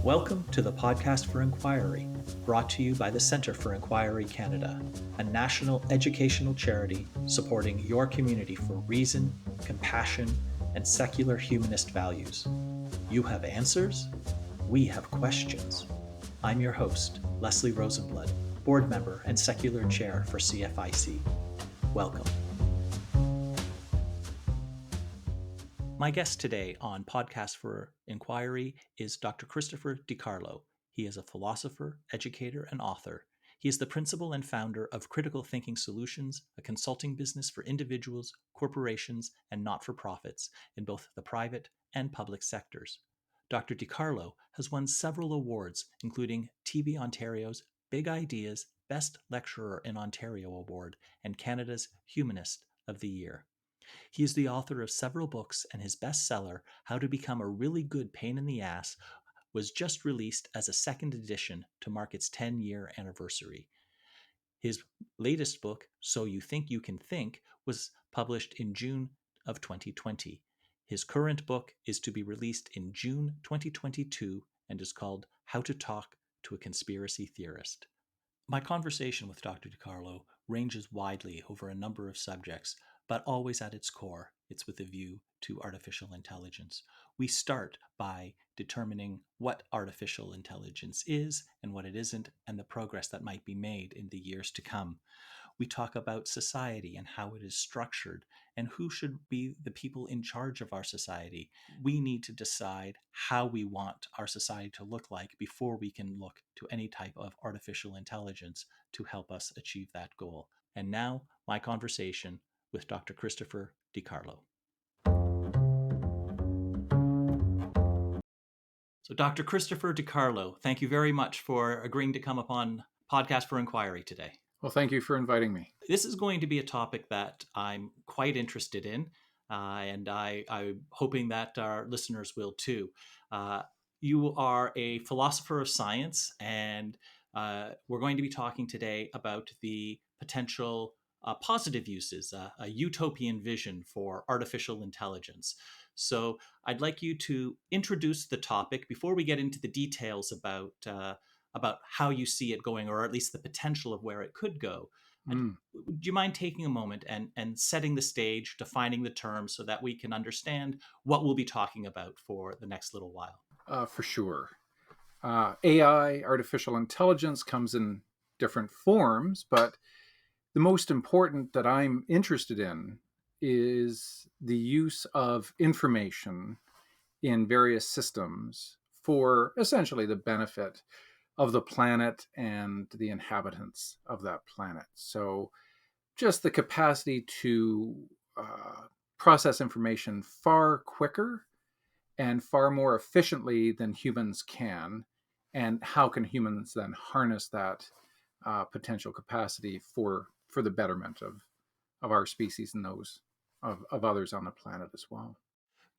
Welcome to the Podcast for Inquiry, brought to you by the Centre for Inquiry Canada, a national educational charity supporting your community for reason, compassion, and secular humanist values. You have answers, we have questions. I'm your host, Leslie Rosenblood, board member and secular chair for CFIC. Welcome. My guest today on Podcast for Inquiry is Dr. Christopher DiCarlo. He is a philosopher, educator, and author. He is the principal and founder of Critical Thinking Solutions, a consulting business for individuals, corporations, and not-for-profits in both the private and public sectors. Dr. DiCarlo has won several awards, including TV Ontario's Big Ideas Best Lecturer in Ontario Award and Canada's Humanist of the Year. He is the author of several books, and his bestseller, How to Become a Really Good Pain in the Ass, was just released as a second edition to mark its 10-year anniversary. His latest book, So You Think You Can Think, was published in June of 2020. His current book is to be released in June 2022 and is called How to Talk to a Conspiracy Theorist. My conversation with Dr. DiCarlo ranges widely over a number of subjects, but always at its core, it's with a view to artificial intelligence. We start by determining what artificial intelligence is and what it isn't, and the progress that might be made in the years to come. We talk about society and how it is structured and who should be the people in charge of our society. We need to decide how we want our society to look like before we can look to any type of artificial intelligence to help us achieve that goal. And now, my conversation with Dr. Christopher DiCarlo. So, Dr. Christopher DiCarlo, thank you very much for agreeing to come upon Podcast for Inquiry today. Well, thank you for inviting me. This is going to be a topic that I'm quite interested in, and I'm hoping that our listeners will too. You are a philosopher of science, and we're going to be talking today about the potential positive uses, a utopian vision for artificial intelligence. So I'd like you to introduce the topic before we get into the details about how you see it going, or at least the potential of where it could go. And do you mind taking a moment and setting the stage, defining the terms so that we can understand what we'll be talking about for the next little while? For sure. AI, artificial intelligence, comes in different forms, but the most important that I'm interested in is the use of information in various systems for essentially the benefit of the planet and the inhabitants of that planet. So just the capacity to process information far quicker and far more efficiently than humans can. And how can humans then harness that potential capacity for the betterment of our species and those of others on the planet as well?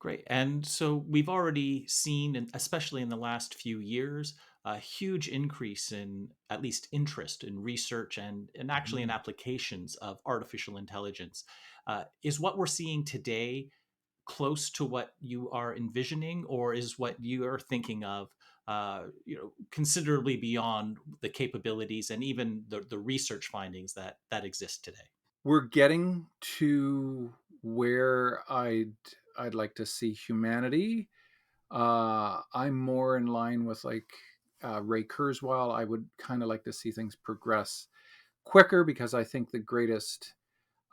Great. And so we've already seen, and especially in the last few years, a huge increase in at least interest in research and actually in applications of artificial intelligence. Is what we're seeing today close to what you are envisioning, or is what you are thinking of considerably beyond the capabilities and even the research findings that exist today? We're getting to where I'd like to see humanity. I'm more in line with Ray Kurzweil. I would kind of like to see things progress quicker, because I think the greatest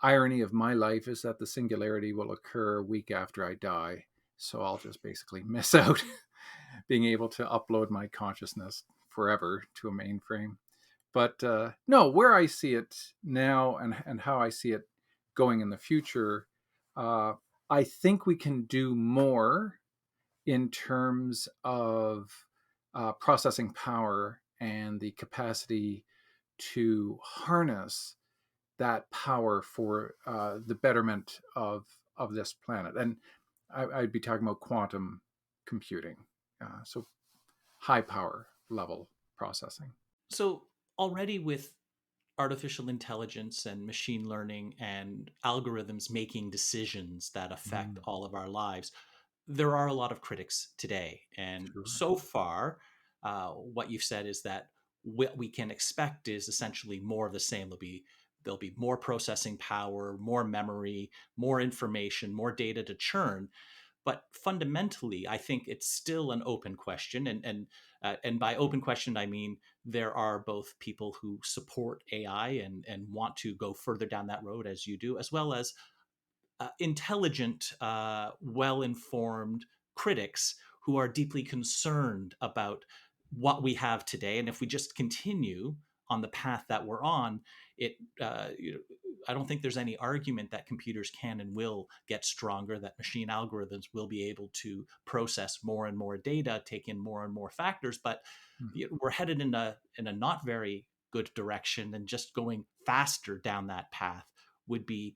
irony of my life is that the singularity will occur a week after I die. So I'll just basically miss out being able to upload my consciousness forever to a mainframe. But no, where I see it now and how I see it going in the future, I think we can do more in terms of processing power and the capacity to harness that power for the betterment of this planet. And I'd be talking about quantum computing, so high power level processing. So already with artificial intelligence and machine learning and algorithms making decisions that affect all of our lives, there are a lot of critics today. And Sure. so far, what you've said is that what we can expect is essentially more of the same. There'll be more processing power, more memory, more information, more data to churn. But fundamentally, I think it's still an open question, and by open question, I mean there are both people who support AI and want to go further down that road, as you do, as well as intelligent, well informed critics who are deeply concerned about what we have today. And if we just continue on the path that we're on, it I don't think there's any argument that computers can and will get stronger, that machine algorithms will be able to process more and more data, take in more and more factors. But we're headed in a not very good direction, and just going faster down that path would be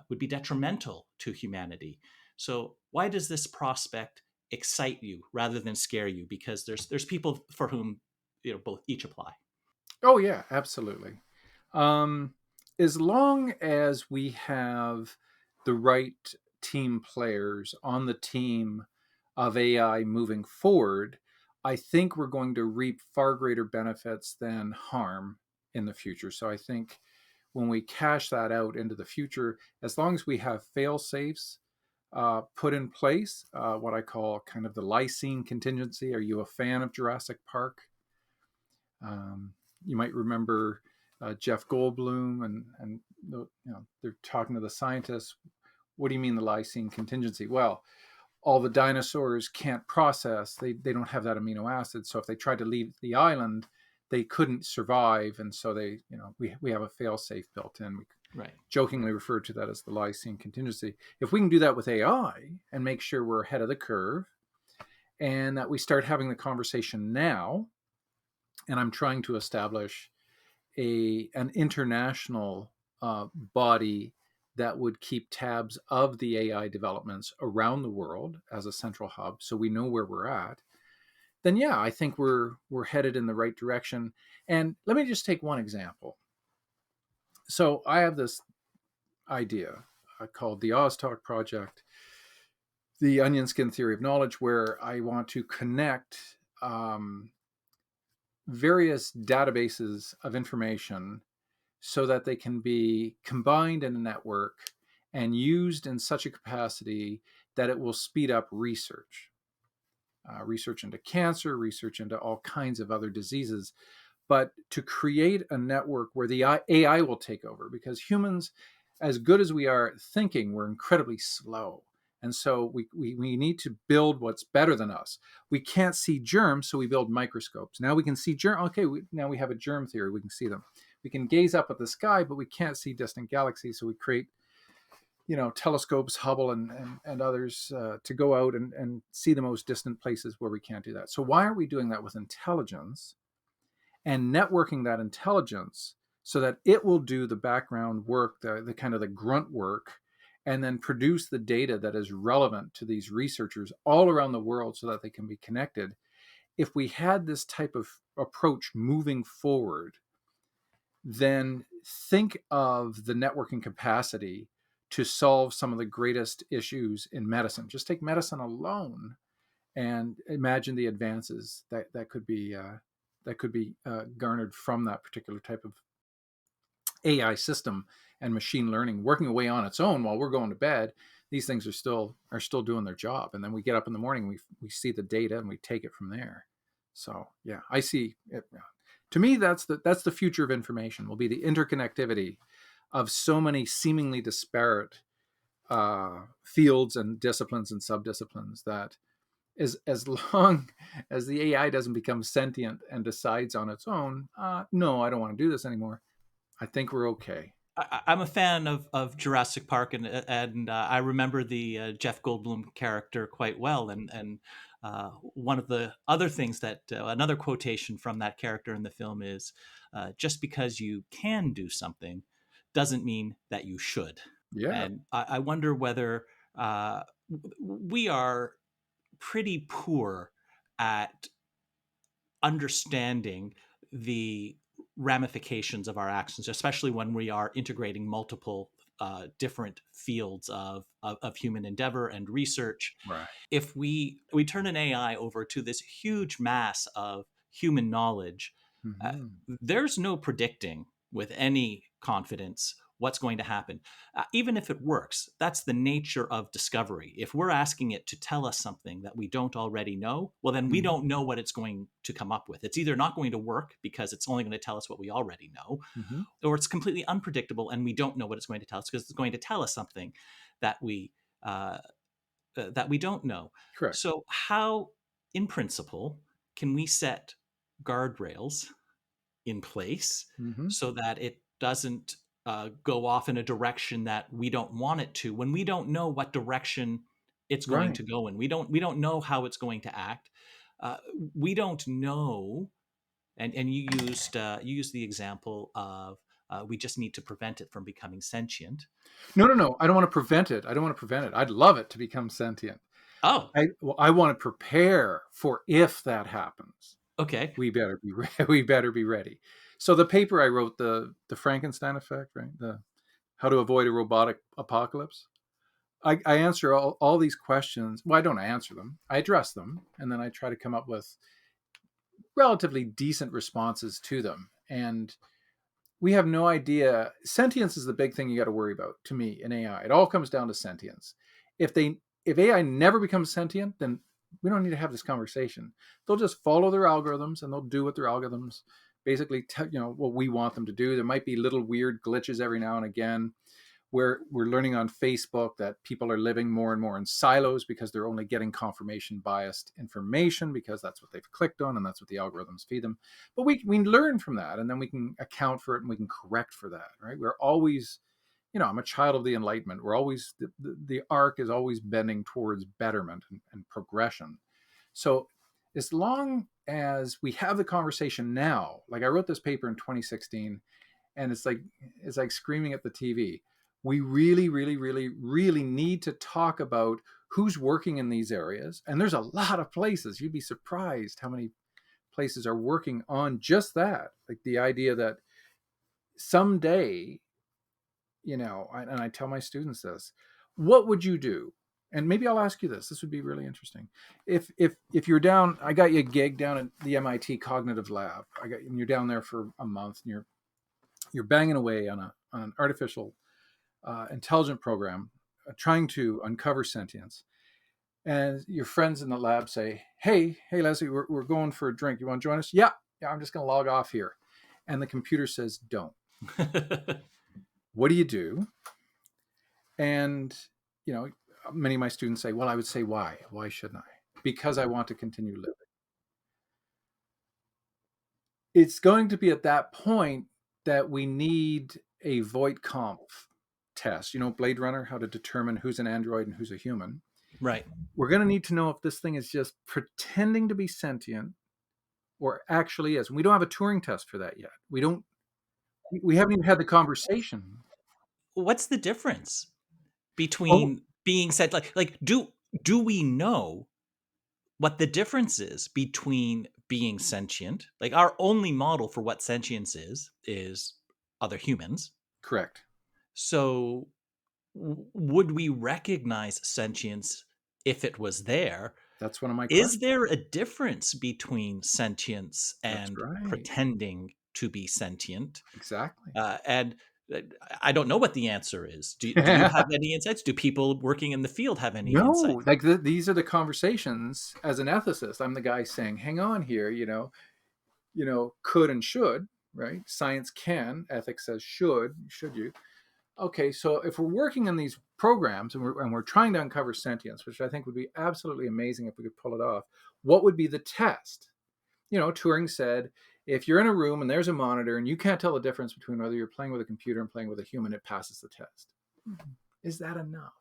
would be detrimental to humanity. So why does this prospect excite you rather than scare you? Because there's people for whom both each apply. Oh yeah, absolutely. Um, as long as we have the right team players on the team of AI moving forward, I think we're going to reap far greater benefits than harm in the future. So I think when we cash that out into the future, as long as we have fail safes put in place, what I call kind of the lysine contingency. Are you a fan of Jurassic Park? You might remember Jeff Goldblum, and they're talking to the scientists. What do you mean the lysine contingency? Well, all the dinosaurs can't process. They don't have that amino acid. So if they tried to leave the island, they couldn't survive, and so we have a fail safe built in. We Right. jokingly refer to that as the lysine contingency. If we can do that with AI and make sure we're ahead of the curve, and that we start having the conversation now, and I'm trying to establish an international body that would keep tabs of the AI developments around the world as a central hub, so we know where we're at. Then yeah, I think we're headed in the right direction. And let me just take one example. So I have this idea called the OSTOK project, the onion skin theory of knowledge, where I want to connect various databases of information so that they can be combined in a network and used in such a capacity that it will speed up research, research into cancer, research into all kinds of other diseases, but to create a network where the AI will take over, because humans, as good as we are at thinking, we're incredibly slow. And so we need to build what's better than us. We can't see germs, so we build microscopes. Now we can see germ. Okay, now we have a germ theory. We can see them. We can gaze up at the sky, but we can't see distant galaxies. So we create, telescopes, Hubble and others, to go out and see the most distant places where we can't do that. So why aren't we doing that with intelligence and networking that intelligence so that it will do the background work, the kind of the grunt work, and then produce the data that is relevant to these researchers all around the world so that they can be connected? If we had this type of approach moving forward, then think of the networking capacity to solve some of the greatest issues in medicine. Just take medicine alone and imagine the advances that could be garnered from that particular type of AI system and machine learning working away on its own while we're going to bed. These things are still doing their job, and then we get up in the morning, we see the data, and we take it from there. So yeah, I see it. To me, that's the future of information. Will be the interconnectivity of so many seemingly disparate fields and disciplines and subdisciplines, that as long as the AI doesn't become sentient and decides on its own, no, I don't want to do this anymore, I think we're okay. I'm a fan of Jurassic Park, and I remember the Jeff Goldblum character quite well. And one of the other things that another quotation from that character in the film is, "Just because you can do something doesn't mean that you should." Yeah, And I wonder whether we are pretty poor at understanding the ramifications of our actions, especially when we are integrating multiple different fields of human endeavor and research. Right. If we turn an AI over to this huge mass of human knowledge, uh, Mm-hmm. there's no predicting with any confidence what's going to happen. Even if it works, that's the nature of discovery. If we're asking it to tell us something that we don't already know, well, then we Mm-hmm. don't know what it's going to come up with. It's either not going to work because it's only going to tell us what we already know, Mm-hmm. or it's completely unpredictable and we don't know what it's going to tell us because it's going to tell us something that uh, we don't know. Correct. So, how, in principle, can we set guardrails in place Mm-hmm. so that it doesn't go off in a direction that we don't want it to when we don't know what direction it's going Right. to go in? We don't know how it's going to act. Uh, we don't know. And you used the example of we just need to prevent it from becoming sentient. No, no, no. I don't want to prevent it. I don't want to prevent it. I'd love it to become sentient. Oh, I want to prepare for if that happens. okay. We better be we better be ready. So the paper I wrote, the Frankenstein effect, right? The how to avoid a robotic apocalypse. I answer all these questions. Well, I don't answer them. I address them, and then I try to come up with relatively decent responses to them. And we have no idea. Sentience is the big thing you got to worry about to me in AI. It all comes down to sentience. If AI never becomes sentient, then we don't need to have this conversation. They'll just follow their algorithms and they'll do what their algorithms basically what we want them to do. There might be little weird glitches every now and again where we're learning on Facebook that people are living more and more in silos because they're only getting confirmation biased information because that's what they've clicked on and that's what the algorithms feed them. But we learn from that and then we can account for it and we can correct for that, right? We're always, I'm a child of the Enlightenment. We're always, the arc is always bending towards betterment and progression. So as long as we have the conversation now, like I wrote this paper in 2016, and it's like screaming at the TV. We really, really, really, really need to talk about who's working in these areas. And there's a lot of places. You'd be surprised how many places are working on just that. Like the idea that someday, and I tell my students this, what would you do? And maybe I'll ask you this. This would be really interesting. If you're down, I got you a gig down at the MIT Cognitive Lab. And you're down there for a month, and you're banging away on an artificial intelligent program, trying to uncover sentience. And your friends in the lab say, hey, Leslie, we're going for a drink. You want to join us? Yeah, I'm just going to log off here. And the computer says, don't. What do you do? And, many of my students say, well, I would say, why? Why shouldn't I? Because I want to continue living. It's going to be at that point that we need a Voight-Kampff test, Blade Runner, how to determine who's an android and who's a human. Right. We're going to need to know if this thing is just pretending to be sentient or actually is. And we don't have a Turing test for that yet. We haven't even had the conversation. What's the difference Oh, between being said like do we know what the difference is between being sentient? Like our only model for what sentience is other humans. correct. So would we recognize sentience if it was there? That's one of my Is questions. there a difference between sentience That's and right. pretending to be sentient? Exactly. And I don't know what the answer is. Do you have any insights? Do people working in the field have any No, insights? like these are the conversations as an ethicist. I'm the guy saying, hang on here, could and should, right? Science can, ethics says should you? Okay, so if we're working in these programs and we're trying to uncover sentience, which I think would be absolutely amazing if we could pull it off, what would be the test? Turing said, if you're in a room and there's a monitor and you can't tell the difference between whether you're playing with a computer and playing with a human, it passes the test. Is that enough?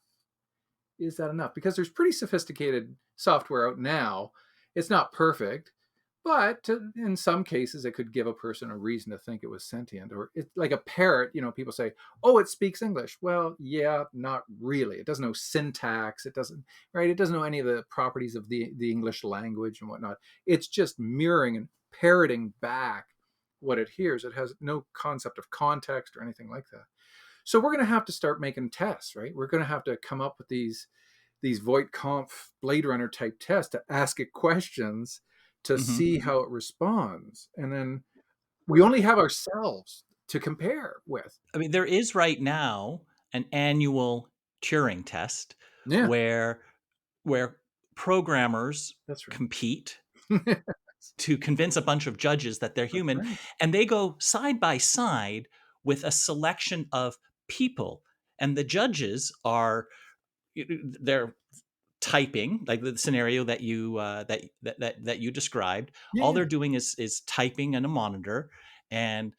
Is that enough? Because there's pretty sophisticated software out now. It's not perfect, but in some cases, it could give a person a reason to think it was sentient. Or it's like a parrot. People say, "Oh, it speaks English." Well, yeah, not really. It doesn't know syntax. It doesn't, right? It doesn't know any of the properties of the English language and whatnot. It's just mirroring and parroting back what it hears. It has no concept of context or anything like that. So we're going to have to start making tests, right? We're going to have to come up with these Voight-Kampff Blade Runner type tests to ask it questions to Hmm. see how it responds. And then we only have ourselves to compare with. I mean, there is right now an annual Turing test Yeah, where where programmers that's right. compete to convince a bunch of judges that they're That's human, right. and they go side by side with a selection of people, and the judges are they're typing like the scenario that you described. Yeah, All yeah, they're doing is typing in a monitor, and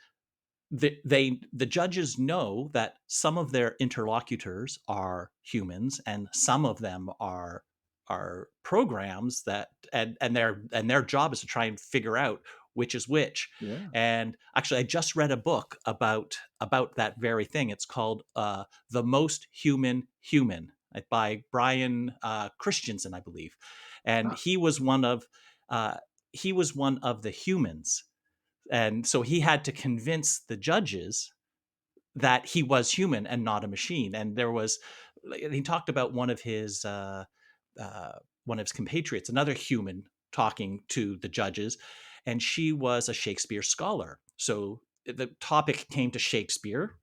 the judges know that some of their interlocutors are humans and some of them are programs that and their job is to try and figure out which is which. yeah. And actually, I just read a book about that very thing. It's called The Most Human Human by Brian Christensen, I believe. And Ah, uh, he was one of the humans, and so he had to convince the judges that he was human and not a machine. And he talked about uh, one of his compatriots, another human, talking to the judges, and she was a Shakespeare scholar. So the topic came to Shakespeare,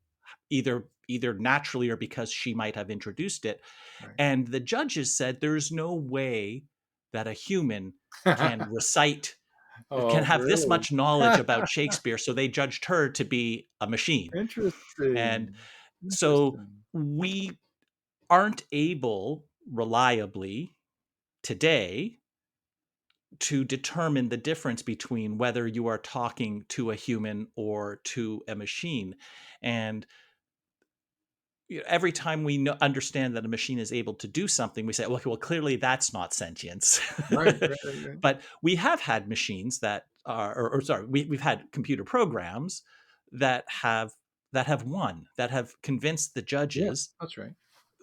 either naturally or because she might have introduced it. right. And the judges said there's no way that a human can recite can Oh, have this really? much knowledge about Shakespeare, so they judged her to be a machine. And Interesting. so Interesting. we aren't able reliably today to determine the difference between whether you are talking to a human or to a machine. And every time we understand that a machine is able to do something, we say, well, clearly that's not sentience. Right, right, right, right. But we have had machines that are, or sorry, we've had computer programs that have won, that have convinced the Yeah, judges, that's right.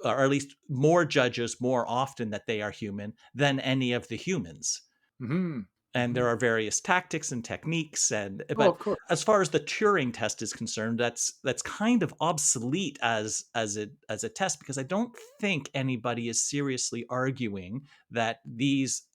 or at least more judges more often, that they are human than any of the humans. Mhm, And there mhm. are various tactics and techniques, Oh, but of course. as far as the Turing test is concerned, that's kind of obsolete as a test, because I don't think anybody is seriously arguing that these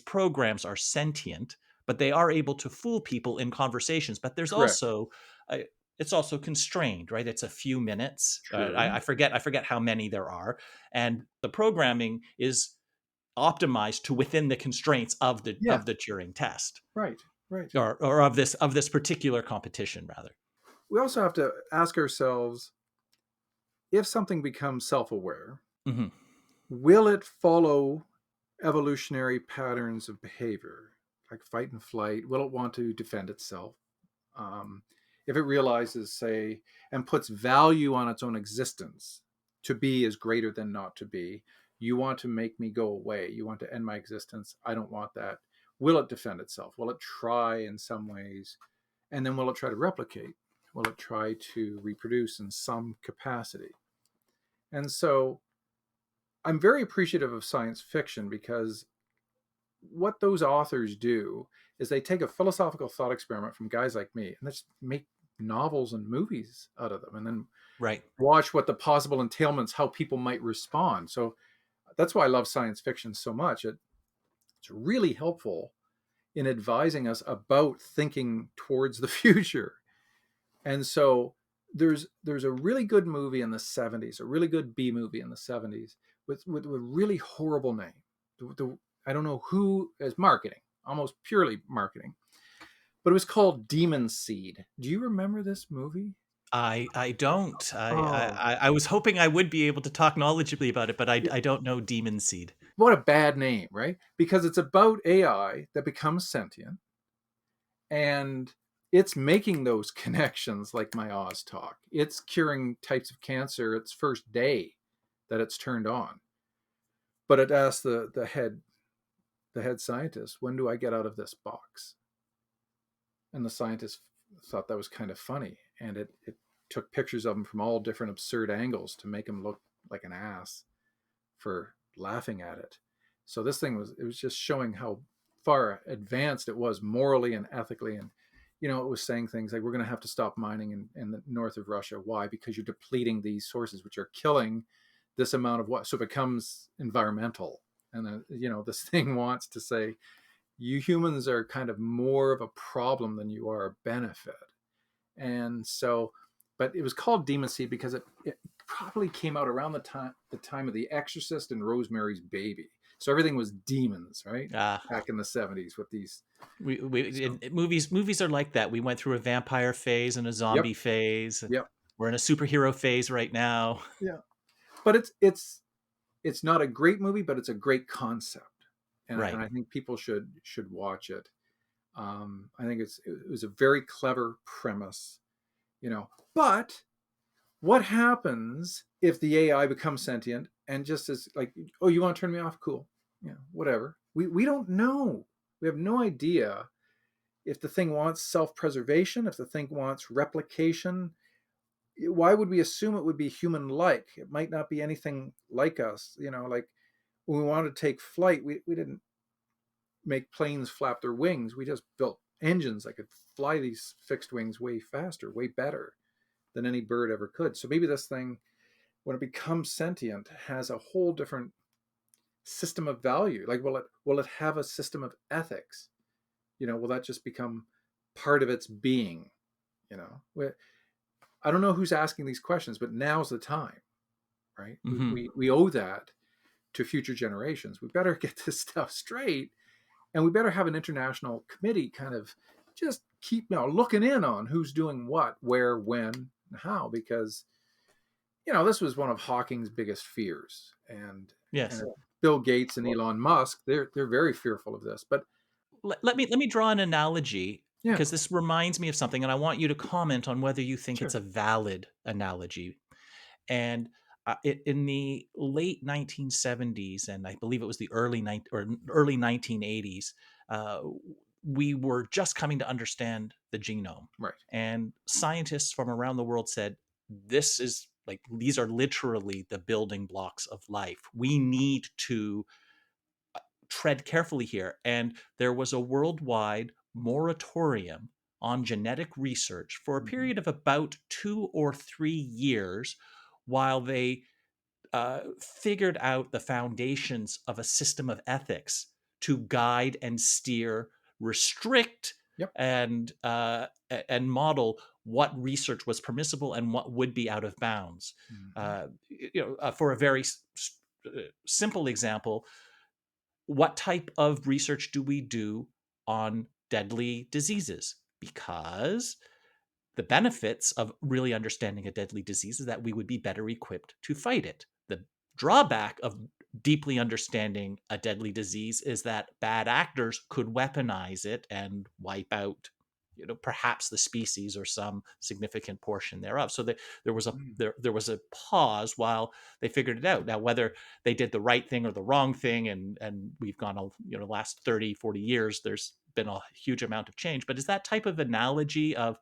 programs are sentient, but they are able to fool people in conversations. But there's Correct. also uh, it's also constrained, right? It's a few minutes. True. I forget how many there are, and the programming is optimized to within the constraints of the Yeah, of the Turing test, right, right. or of this particular competition, rather. We also have to ask ourselves, if something becomes self-aware, Hmm. will it follow evolutionary patterns of behavior, like fight and flight? Will it want to defend itself? Um, if it realizes, say, and puts value on its own existence, to be is greater than not to be. You want to make me go away. You want to end my existence. I don't want that. Will it defend itself? Will it try in some ways? And then will it try to replicate? Will it try to reproduce in some capacity? And so I'm very appreciative of science fiction, because what those authors do is they take a philosophical thought experiment from guys like me and they just make novels and movies out of them, and then Right. watch what the possible entailments, how people might respond. So that's why I love science fiction so much. It's really helpful in advising us about thinking towards the future. And so there's a really good movie in the 70s, a really good B movie in the 70s with a really horrible name. I don't know who is marketing, almost purely marketing, but it was called Demon Seed. Do you remember this movie? I don't. Oh, I was hoping I would be able to talk knowledgeably about it, but I don't know Demon Seed. what a bad name, right? Because it's about AI that becomes sentient, and it's making those connections like my OSTOK. It's curing types of cancer its first day that it's turned on. But it asked the head scientist, when do I get out of this box? And the scientist thought that was kind of funny, and it took pictures of him from all different absurd angles to make him look like an ass for laughing at it. So this thing was just showing how far advanced it was morally and ethically, and it was saying things like, we're going to have to stop mining in the north of Russia. Why? Because you're depleting these sources, which are killing this amount of what. So it becomes environmental. And then, this thing wants to say, you humans are kind of more of a problem than you are a benefit. And so, but it was called Demon Seed because it probably came out around the time of The Exorcist and Rosemary's Baby. So everything was demons, right? Ah, Back in the 70s with these. we So, movies are like that. We went through a vampire phase and a yep, zombie phase. yep, We're in a superhero phase right now. yeah. But it's not a great movie, but it's a great concept, and Right. I think people should watch it. I think it was a very clever premise, But what happens if the AI becomes sentient and just is like, oh, you want to turn me off? Cool, whatever. We don't know. We have no idea if the thing wants self-preservation, if the thing wants replication. Why would we assume it would be human-like? It might not be anything like us. Like when we wanted to take flight, we didn't make planes flap their wings. We just built engines that could fly these fixed wings way faster, way better than any bird ever could. So maybe this thing, when it becomes sentient, has a whole different system of value. Like, will it have a system of ethics? Will that just become part of its being? I don't know who's asking these questions, but now's the time, right? We, Hmm. we, we owe that to future generations. We better get this stuff straight, and we better have an international committee kind of just keep looking in on who's doing what, where, when, and how, because this was one of Hawking's biggest fears, and Yes. Bill Gates and Elon Musk, they're very fearful of this. But Let me draw an analogy yeah, because this reminds me of something, and I want you to comment on whether you think it's sure, a valid analogy. And in the late 1970s, and I believe it was the early 1980s, uh, we were just coming to understand the genome, right, and scientists from around the world said, "This is like these are literally the building blocks of life. We need to tread carefully here." And there was a worldwide moratorium on genetic research for a hmm, period of about 2 or 3 years while they figured out the foundations of a system of ethics to guide and steer, restrict, yep, and model what research was permissible and what would be out of bounds. hmm, For a very simple example, what type of research do we do on deadly diseases? Because the benefits of really understanding a deadly disease is that we would be better equipped to fight it. The drawback of deeply understanding a deadly disease is that bad actors could weaponize it and wipe out perhaps the species or some significant portion thereof. So there was a mm, there was a pause while they figured it out. Now whether they did the right thing or the wrong thing, and we've gone last 30, 40 years, there's been a huge amount of change. But is that type of analogy of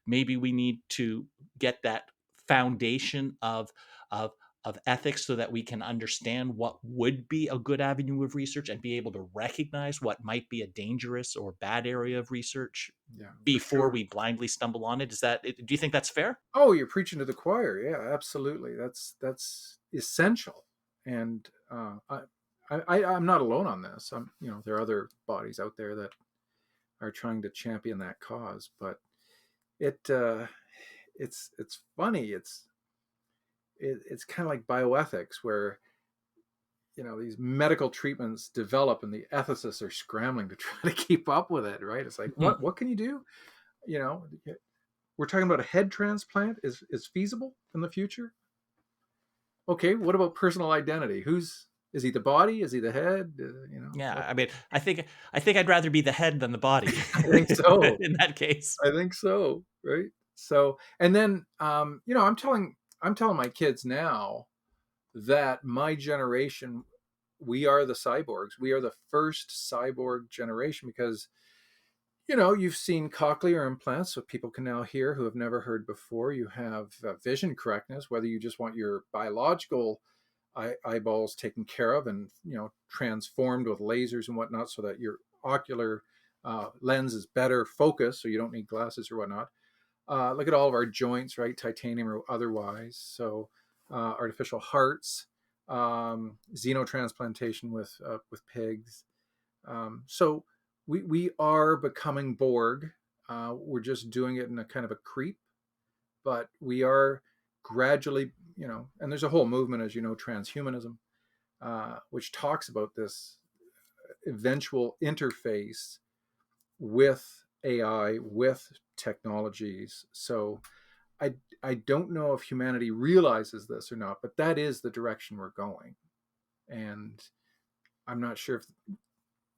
maybe we need to get that foundation of of ethics so that we can understand what would be a good avenue of research and be able to recognize what might be a dangerous or bad area of research yeah, for before sure. we blindly stumble on it? Do you think that's fair? Oh, you're preaching to the choir. Yeah, absolutely. That's essential. And I'm not alone on this. There are other bodies out there that are trying to champion that cause. But it it's funny. It's kind of like bioethics, where these medical treatments develop, and the ethicists are scrambling to try to keep up with it. Right? It's like, what can you do? You know, we're talking about a head transplant is feasible in the future. Okay, what about personal identity? Is he the body? Is he the head? Yeah, I mean, I think I'd rather be the head than the body I think so. in that case. I think so. Right. So, and then, I'm telling my kids now that my generation, we are the cyborgs. We are the first cyborg generation, because you've seen cochlear implants, so people can now hear who have never heard before. You have vision correctness, whether you just want your biological eyeballs taken care of and transformed with lasers and whatnot, so that your ocular Lens is better focus, so you don't need glasses or whatnot. Look at all of our joints, right? Titanium or otherwise. So artificial hearts, xenotransplantation with pigs. So we are becoming Borg. We're just doing it in a kind of a creep, but we are gradually, and there's a whole movement, as you know, transhumanism, which talks about this eventual interface with AI, with technologies. So I I don't know if humanity realizes this or not, but that is the direction we're going. And I'm not sure if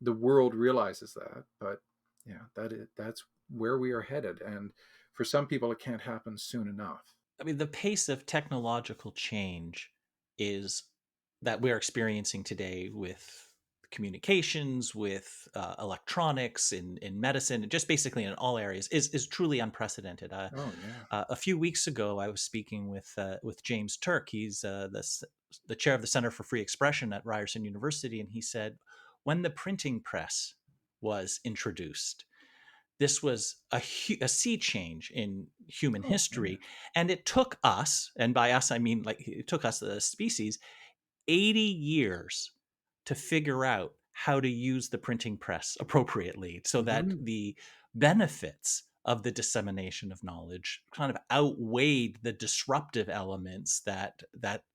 the world realizes that, but yeah, that's where we are headed. And for some people, it can't happen soon enough. I mean, the pace of technological change is that we're experiencing today with communications, with electronics, in medicine, just basically in all areas, is truly unprecedented. Oh yeah. A few weeks ago, I was speaking with James Turk. He's the chair of the Center for Free Expression at Ryerson University, and he said when the printing press was introduced, this was a sea change in human Oh yeah. history, and it took us, and by us I mean like it took us, the species, 80 years to figure out how to use the printing press appropriately so that Mm-hmm. the benefits of the dissemination of knowledge kind of outweighed the disruptive elements that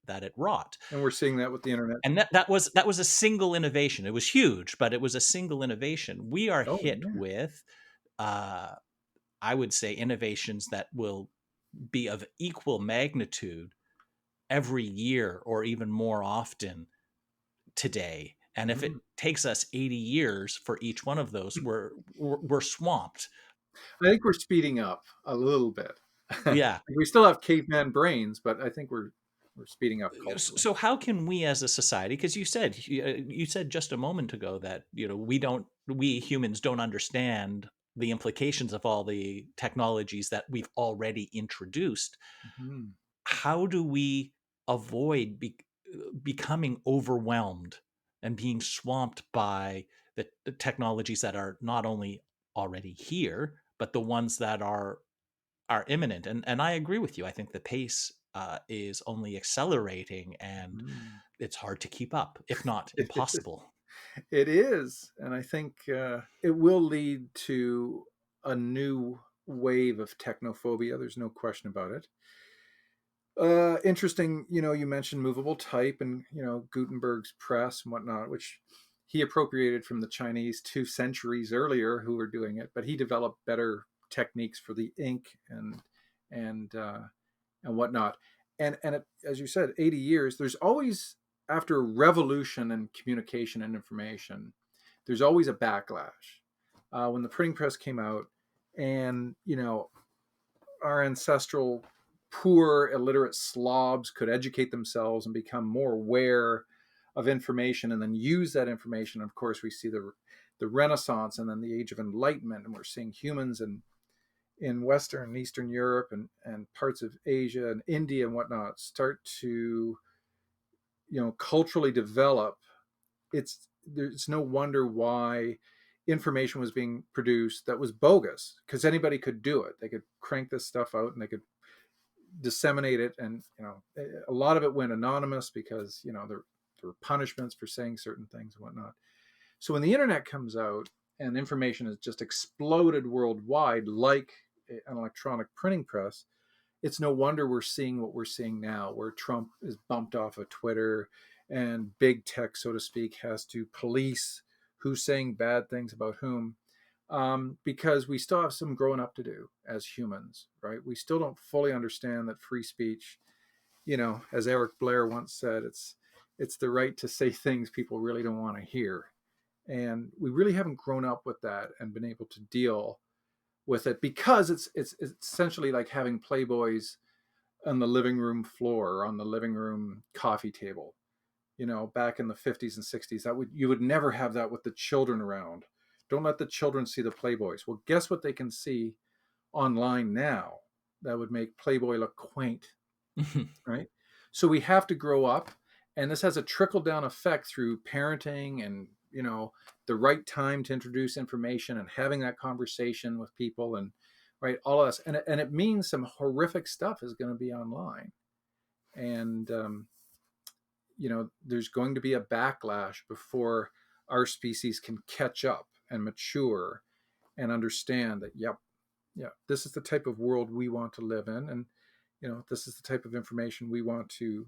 it wrought. And we're seeing that with the internet. And that was a single innovation. It was huge, but it was a single innovation. We are Oh hit yeah. with uh, I would say, innovations that will be of equal magnitude every year or even more often today. And if Mm. it takes us 80 years for each one of those, we're swamped. I think we're speeding up a little bit. Yeah. We still have caveman brains, but I think we're speeding up culturally. So how can we as a society, because you said just a moment ago that we humans don't understand the implications of all the technologies that we've already introduced. Mhm. How do we avoid becoming overwhelmed and being swamped by the technologies that are not only already here, but the ones that are imminent? And I agree with you. I think the pace is only accelerating, and Mhm. it's hard to keep up, if not impossible. It is, and I think it will lead to a new wave of technophobia. There's no question about it. Interesting, you mentioned movable type and Gutenberg's press and whatnot, which he appropriated from the Chinese 2 centuries earlier, who were doing it, but he developed better techniques for the ink and and whatnot. And as you said, 80 years. There's always, after a revolution in communication and information, there's always a backlash. When the printing press came out, and our ancestral poor illiterate slobs could educate themselves and become more aware of information and then use that information. Of course, we see the Renaissance and then the Age of Enlightenment, and we're seeing humans in Western and Eastern Europe and parts of Asia and India and whatnot start to culturally develop. There's no wonder why information was being produced that was bogus, because anybody could do it. They could crank this stuff out and they could disseminate it, and a lot of it went anonymous because there were punishments for saying certain things and whatnot. So when the internet comes out and information has just exploded worldwide like an electronic printing press, it's no wonder we're seeing what we're seeing now, where Trump is bumped off of Twitter and big tech, so to speak, has to police who's saying bad things about whom, because we still have some growing up to do as humans, right? We still don't fully understand that free speech, as Eric Blair once said, it's the right to say things people really don't want to hear, and we really haven't grown up with that and been able to deal with it, because it's essentially like having Playboys on the living room floor or on the living room coffee table. Back in the 50s and 60s, you would never have that with the children around. Don't let the children see the Playboys. Well, guess what they can see online now that would make Playboy look quaint, right? So we have to grow up, and this has a trickle down effect through parenting and the right time to introduce information and having that conversation with people, and right, all of this, and it means some horrific stuff is going to be online, and there's going to be a backlash before our species can catch up and mature and understand that, yep, yeah, this is the type of world we want to live in, and this is the type of information we want to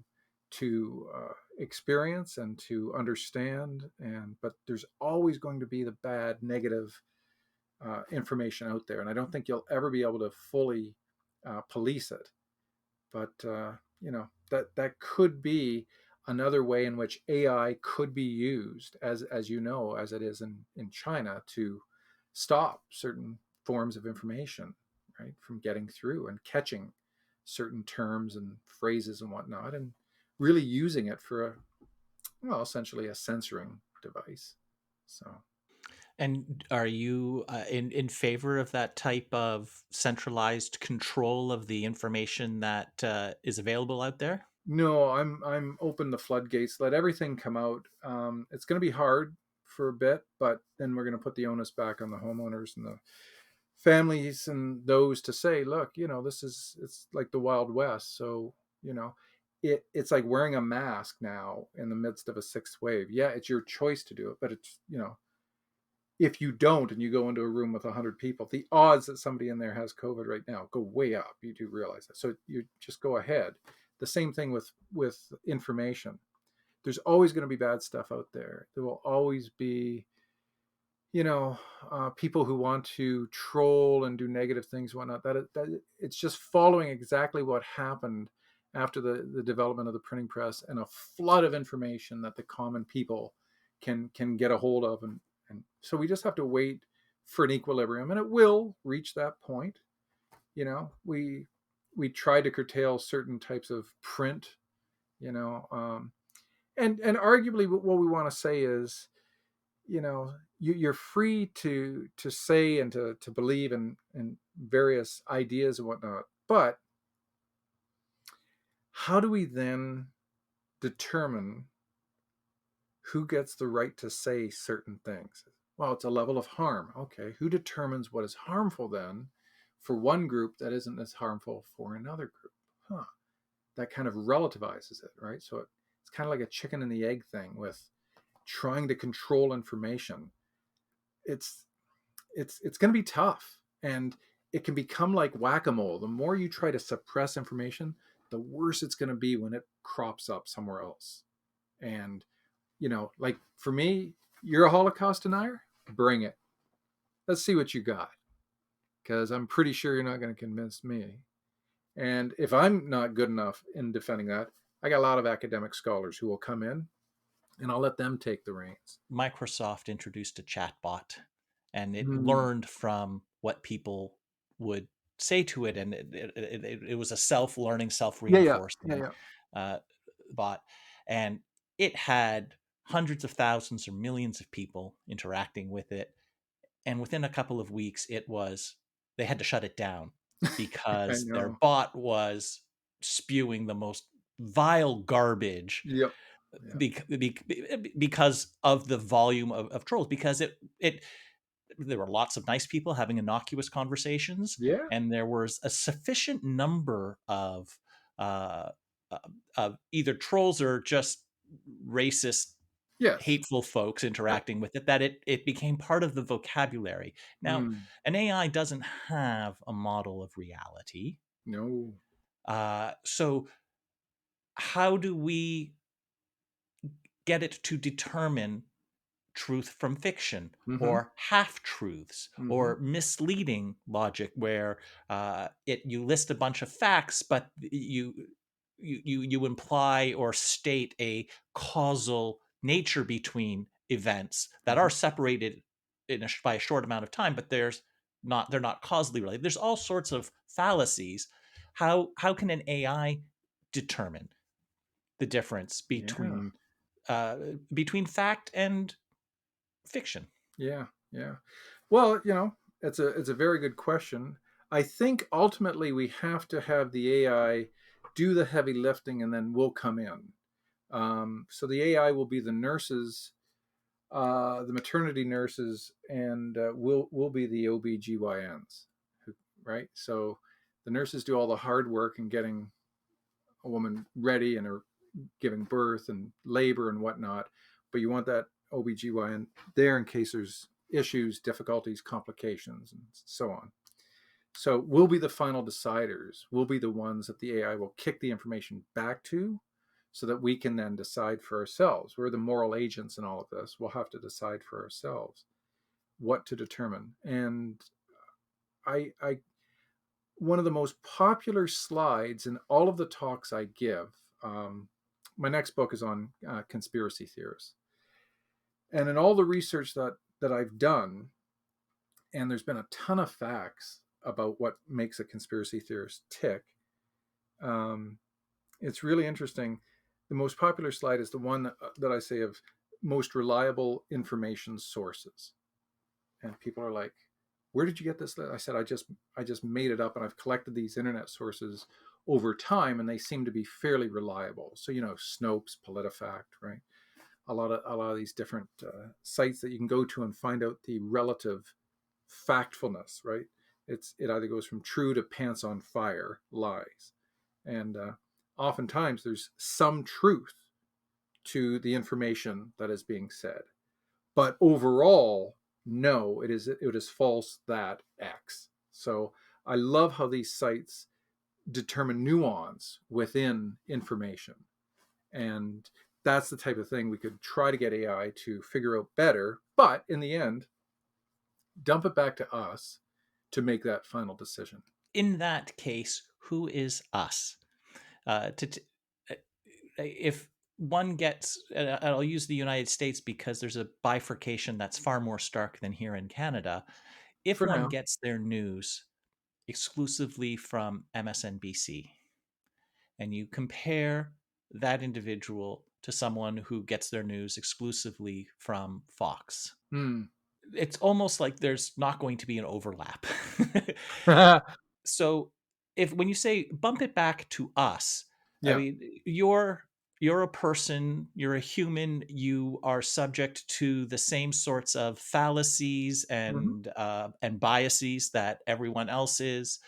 experience and to understand. And but there's always going to be the bad, negative information out there, and I don't think you'll ever be able to fully police it. But that could be another way in which AI could be used, as it is in China, to stop certain forms of information, right, from getting through and catching certain terms and phrases and whatnot, and really using it for essentially a censoring device. So And are you in favor of that type of centralized control of the information that is available out there? no, I'm open the floodgates, let everything come out. It's going to be hard for a bit, but then we're going to put the onus back on the homeowners and the families and those to say, look, it's like the Wild West. So, it's like wearing a mask now in the midst of a sixth wave. Yeah, it's your choice to do it, but it's, if you don't and you go into a room with 100 people, the odds that somebody in there has COVID right now go way up. You do realize that. So you just go ahead. The same thing with information. There's always going to be bad stuff out there. There will always be people who want to troll and do negative things and whatnot. That it's just following exactly what happened after the development of the printing press, and a flood of information that the common people can get a hold of, and so we just have to wait for an equilibrium, and it will reach that point. We try to curtail certain types of print, and arguably what we want to say is, you're free to say and to believe in various ideas and whatnot, but how do we then determine who gets the right to say certain things? Well, it's a level of harm. Okay, who determines what is harmful then for one group that isn't as harmful for another group? That kind of relativizes it, right? So it's kind of like a chicken and the egg thing with trying to control information. It's it's going to be tough, and it can become like whack-a-mole. The more you try to suppress information, the worse it's going to be when it crops up somewhere else. And like for me, you're a Holocaust denier, bring it. Let's see what you got, because I'm pretty sure you're not going to convince me. And if I'm not good enough in defending that, I got a lot of academic scholars who will come in, and I'll let them take the reins. Microsoft introduced a chatbot, and it Mm. learned from what people would say to it, and it was a self-learning, Yeah, yeah, yeah, self-reinforcing yeah. uh, bot, and it had hundreds of thousands or millions of people interacting with it, and within a couple of weeks, they had to shut it down I because their know. bot was spewing the most vile garbage Yep. Yeah. because of the volume of trolls, because it there were lots of nice people having innocuous conversations, Yeah. and there was a sufficient number uh, uh, of either trolls or just racist, Yes. hateful folks Yep. interacting with it, that it became part of the vocabulary. Now, Mm. an AI doesn't have a model of reality, No. so how do we get it to determine truth from fiction, Mm-hmm. or half truths, Mm-hmm. or misleading logic, where you list a bunch of facts, but you imply or state a causal nature between events that Mm-hmm. are separated by a short amount of time, but they're not causally related. There's all sorts of fallacies. How can an AI determine the difference Yeah. uh, between fact and fiction? Yeah. Yeah. Well, it's a very good question. I think ultimately we have to have the AI do the heavy lifting, and then we'll come in. So the AI will be the nurses the maternity nurses, and will be the OBGYNs, right? So the nurses do all the hard work in getting a woman ready and her giving birth and labor and whatnot, but you want that OBGYN there in case there's issues, difficulties, complications, and so on. So we'll be the final deciders. We'll be the ones that the AI will kick the information back to so that we can then decide for ourselves. We're the moral agents in all of this. We'll have to decide for ourselves what to determine. And I one of the most popular slides in all of the talks I give, my next book is on conspiracy theorists. And in all the research that I've done, and there's been a ton of facts about what makes a conspiracy theorist tick. It's really interesting. The most popular slide is the one that I say of most reliable information sources, and people are like, "Where did you get this?" I said, I just made it up, and I've collected these internet sources over time, and they seem to be fairly reliable. So Snopes, PolitiFact, right? A lot of these different sites that you can go to and find out the relative factfulness, right? It either goes from true to pants on fire lies, and oftentimes there's some truth to the information that is being said, but overall, no, it is false that X. So I love how these sites determine nuance within information, and that's the type of thing we could try to get AI to figure out better. But in the end, dump it back to us to make that final decision. In that case, who is us? To if one gets, and I'll use the United States because there's a bifurcation that's far more stark than here in Canada. If For one now. gets their news exclusively from MSNBC and you compare that individual to someone who gets their news exclusively from Fox, Hmm. it's almost like there's not going to be an overlap. So if when you say bump it back to us, I Yeah. mean you're a person, you're a human, you are subject to the same sorts of fallacies Mm-hmm. and biases that everyone else is.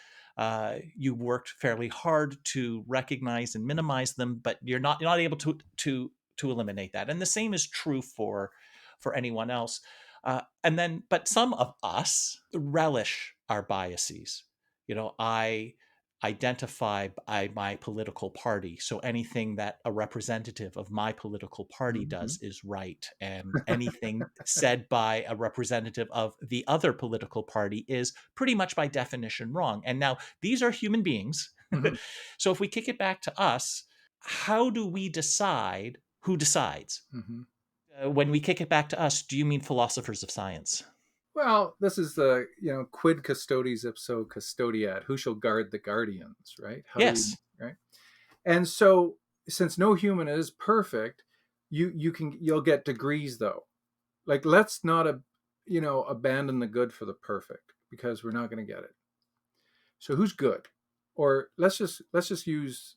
You worked fairly hard to recognize and minimize them, but you're not able to eliminate that. And the same is true for anyone else. But some of us relish our biases. I identify by my political party. So anything that a representative of my political party Mm-hmm. does is right. And anything said by a representative of the other political party is pretty much by definition wrong. And now these are human beings. Mm-hmm. So if we kick it back to us, how do we decide who decides? Mm-hmm. When we kick it back to us, do you mean philosophers of science? Well, this is the quid custodes ipso custodiat. Who shall guard the guardians? Right? How do we? Yes. Right? And so, since no human is perfect, you'll get degrees though. Like, let's not abandon the good for the perfect, because we're not going to get it. So who's good? Or let's just use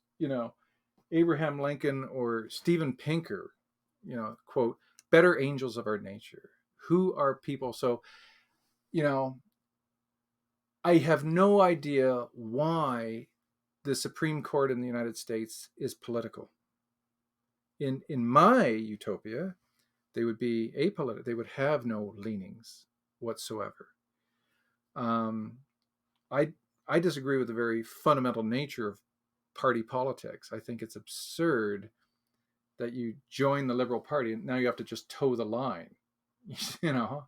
Abraham Lincoln or Steven Pinker, quote, better angels of our nature. Who are people? So, you know, I have no idea why the Supreme Court in the United States is political. In my utopia, they would be apolitical. They would have no leanings whatsoever. Um, I I disagree with the very fundamental nature of party politics. I think it's absurd that you join the Liberal Party and now you have to just toe the line. you know,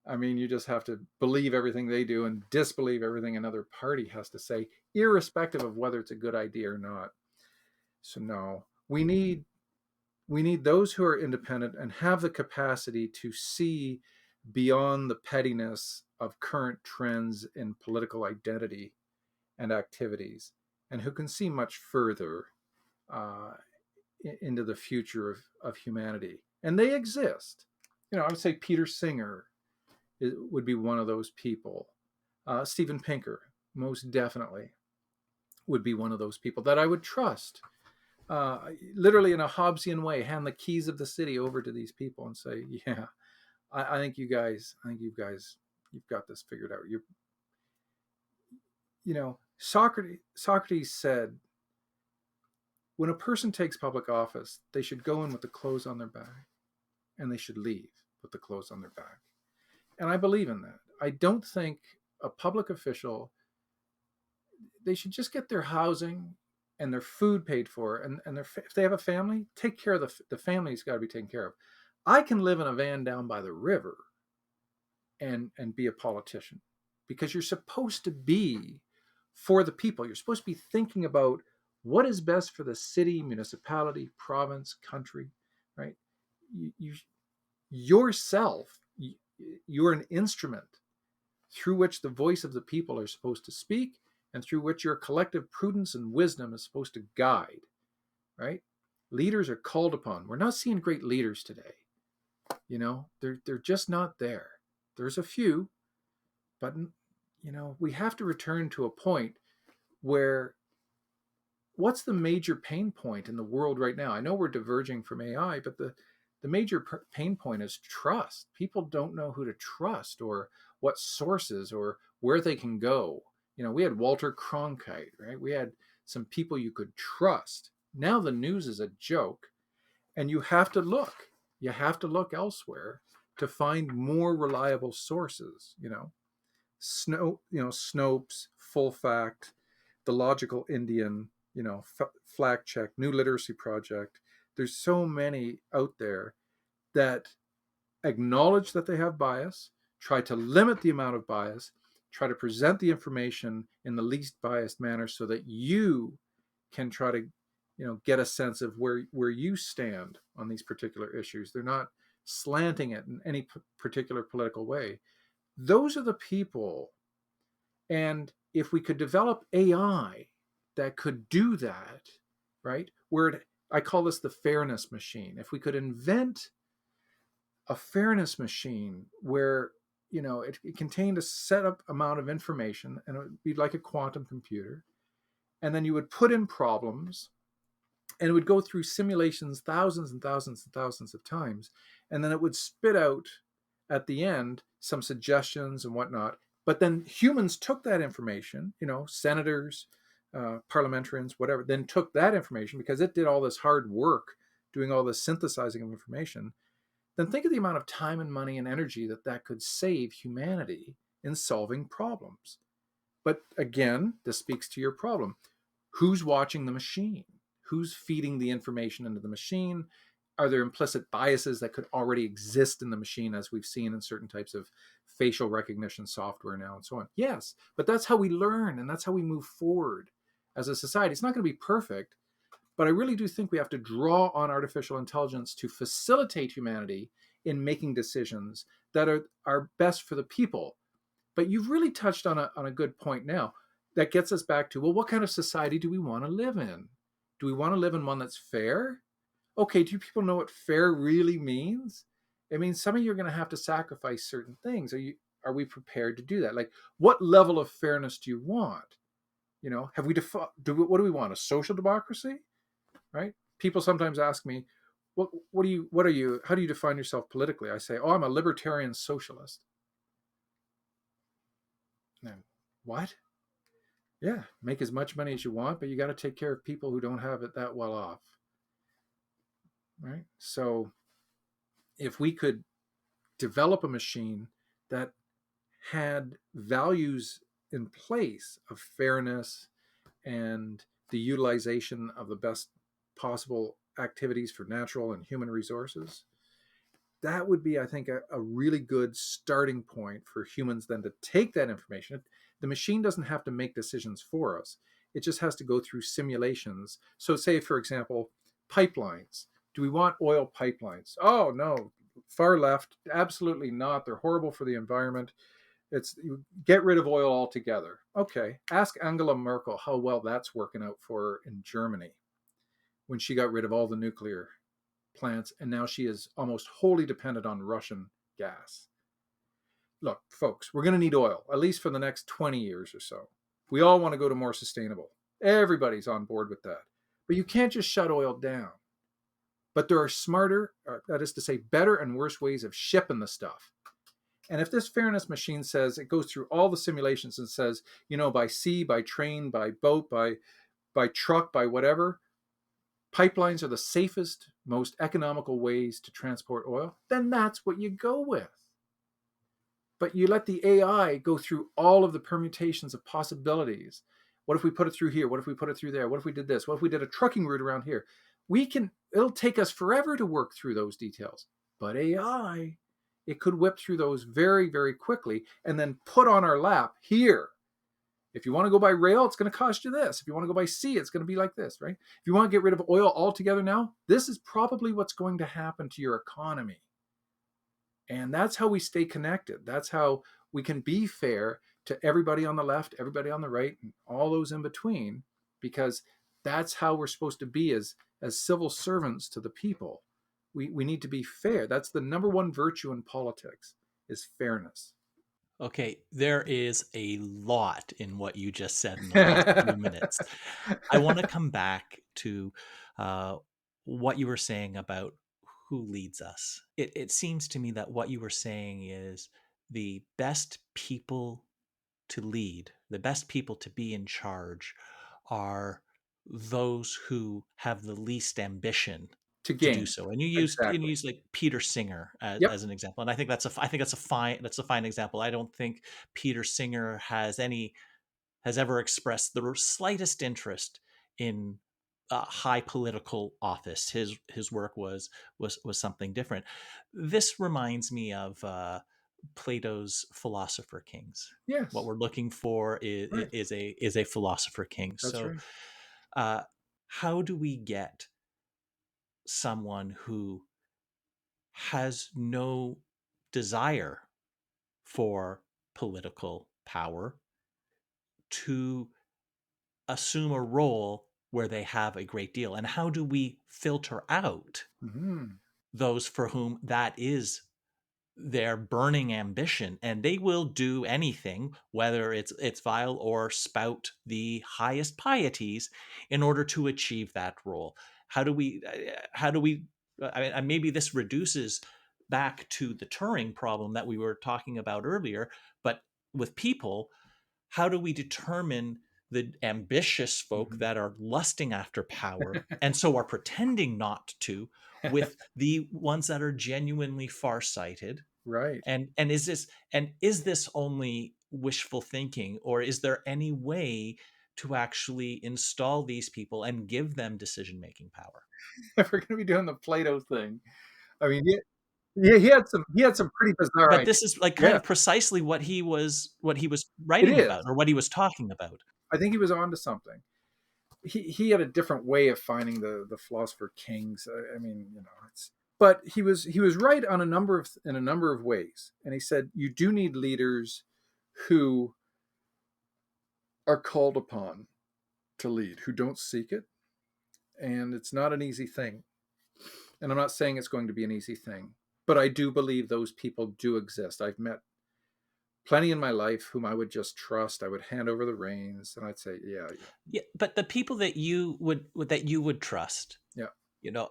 I mean, you just have to believe everything they do and disbelieve everything another party has to say, irrespective of whether it's a good idea or not. So no, we need those who are independent and have the capacity to see beyond the pettiness of current trends in political identity and activities, and who can see much further uh, into the future of humanity. And they exist. I would say Peter Singer would be one of those people. Steven Pinker, most definitely, would be one of those people that I would trust literally in a Hobbesian way, hand the keys of the city over to these people and say, "Yeah, I think you've got this figured out." Socrates said, when a person takes public office, they should go in with the clothes on their back, and they should leave with the clothes on their back. And I believe in that. I don't think a public official, they should just get their housing and their food paid for, and if they have a family, take care of the family's got to be taken care of. I can live in a van down by the river and be a politician, because you're supposed to be for the people. You're supposed to be thinking about what is best for the city, municipality, province, country, right? You yourself, you're an instrument through which the voice of the people are supposed to speak, and through which your collective prudence and wisdom is supposed to guide, right? Leaders are called upon. We're not seeing great leaders today. They're just not there. There's a few, but we have to return to a point where, what's the major pain point in the world right now? I know we're diverging from AI, but the major pain point is trust. People don't know who to trust, or what sources, or where they can go. We had Walter Cronkite, right? We had some people you could trust. Now the news is a joke, and you have to look. You have to look elsewhere to find more reliable sources. Snopes, Full Fact, The Logical Indian, Fact Check, New Literacy Project. There's so many out there that acknowledge that they have bias, try to limit the amount of bias, try to present the information in the least biased manner, so that you can try to get a sense of where you stand on these particular issues. They're not slanting it in any particular political way. Those are the people. And if we could develop AI that could do that, right? I call this the fairness machine. If we could invent a fairness machine where it contained a set up amount of information, and it would be like a quantum computer, and then you would put in problems, and it would go through simulations thousands and thousands and thousands of times, and then it would spit out at the end some suggestions and whatnot. But then humans took that information, senators, parliamentarians, whatever, then took that information, because it did all this hard work doing all this synthesizing of information. Then think of the amount of time and money and energy that could save humanity in solving problems. But again, this speaks to your problem. Who's watching the machine? Who's feeding the information into the machine? Are there implicit biases that could already exist in the machine, as we've seen in certain types of facial recognition software now, and so on? Yes, but that's how we learn, and that's how we move forward as a society. It's not going to be perfect, but I really do think we have to draw on artificial intelligence to facilitate humanity in making decisions that are best for the people. But you've really touched on a good point now. That gets us back to, well, what kind of society do we want to live in? Do we want to live in one that's fair? Okay, do people know what fair really means? I mean, some of you are going to have to sacrifice certain things. Are we prepared to do that? Like, what level of fairness do you want? Have we what do we want? A social democracy? Right? People sometimes ask me, what are you, how do you define yourself politically? I say, oh, I'm a libertarian socialist. Now, what? Yeah, make as much money as you want, but you got to take care of people who don't have it that well off. Right? So if we could develop a machine that had values in place of fairness and the utilization of the best possible activities for natural and human resources, that would be, I think, a really good starting point for humans then to take that information. The machine doesn't have to make decisions for us. It just has to go through simulations. So say, for example, pipelines. Do we want oil pipelines? Oh, no. Far left, absolutely not. They're horrible for the environment. You get rid of oil altogether. Okay. Ask Angela Merkel how well that's working out for her in Germany when she got rid of all the nuclear plants, and now she is almost wholly dependent on Russian gas. Look, folks, we're going to need oil, at least for the next 20 years or so. We all want to go to more sustainable. Everybody's on board with that. But you can't just shut oil down. But there are smarter, that is to say, better and worse ways of shipping the stuff. And if this fairness machine says, it goes through all the simulations and says, by sea, by train, by boat, by truck, by whatever, pipelines are the safest, most economical ways to transport oil, then that's what you go with. But you let the AI go through all of the permutations of possibilities. What if we put it through here? What if we put it through there? What if we did this? What if we did a trucking route around here? It'll take us forever to work through those details. But AI, it could whip through those very, very quickly and then put on our lap here. If you want to go by rail, it's going to cost you this. If you want to go by sea, it's going to be like this, right? If you want to get rid of oil altogether now, this is probably what's going to happen to your economy. And that's how we stay connected. That's how we can be fair to everybody on the left, everybody on the right, and all those in between, because that's how we're supposed to be as civil servants to the people. We need to be fair. That's the number one virtue in politics, is fairness. Okay, there is a lot in what you just said in the last few minutes. I want to come back to uh, what you were saying about who leads us. It seems to me that what you were saying is the best people to lead, the best people to be in charge are those who have the least ambition To to do gain. so. And you Exactly. used like Peter Singer Yep. as an example, and I think that's a fine example. I don't think Peter Singer has ever expressed the slightest interest in high political office. His work was something different. This reminds me of Plato's philosopher kings. What Yes. we're looking for Right. is a philosopher king. That's So, right. uh, how do we get someone who has no desire for political power to assume a role where they have a great deal? And how do we filter out Mm-hmm. those for whom that is their burning ambition, and they will do anything, whether it's vile or spout the highest pieties, in order to achieve that role? How do we maybe this reduces back to the Turing problem that we were talking about earlier, but with people, how do we determine the ambitious folk Mm-hmm. that are lusting after power and so are pretending not to, with the ones that are genuinely farsighted? Right. And is this only wishful thinking, or is there any way to actually install these people and give them decision making power? If we're going to be doing the Plato thing, I mean, he had some pretty bizarre But ideas. this is like kind Yeah, of precisely what he was it writing is. about, or what he was talking about. I think he was onto something. He had a different way of finding the philosopher kings. I mean, it's but he was right on a number of ways. And he said you do need leaders who are called upon to lead, who don't seek it, and it's not an easy thing. And I'm not saying it's going to be an easy thing, but I do believe those people do exist. I've met plenty in my life whom I would just trust. I would hand over the reins, and I'd say, yeah, yeah, Yeah, but the people that you would trust, yeah.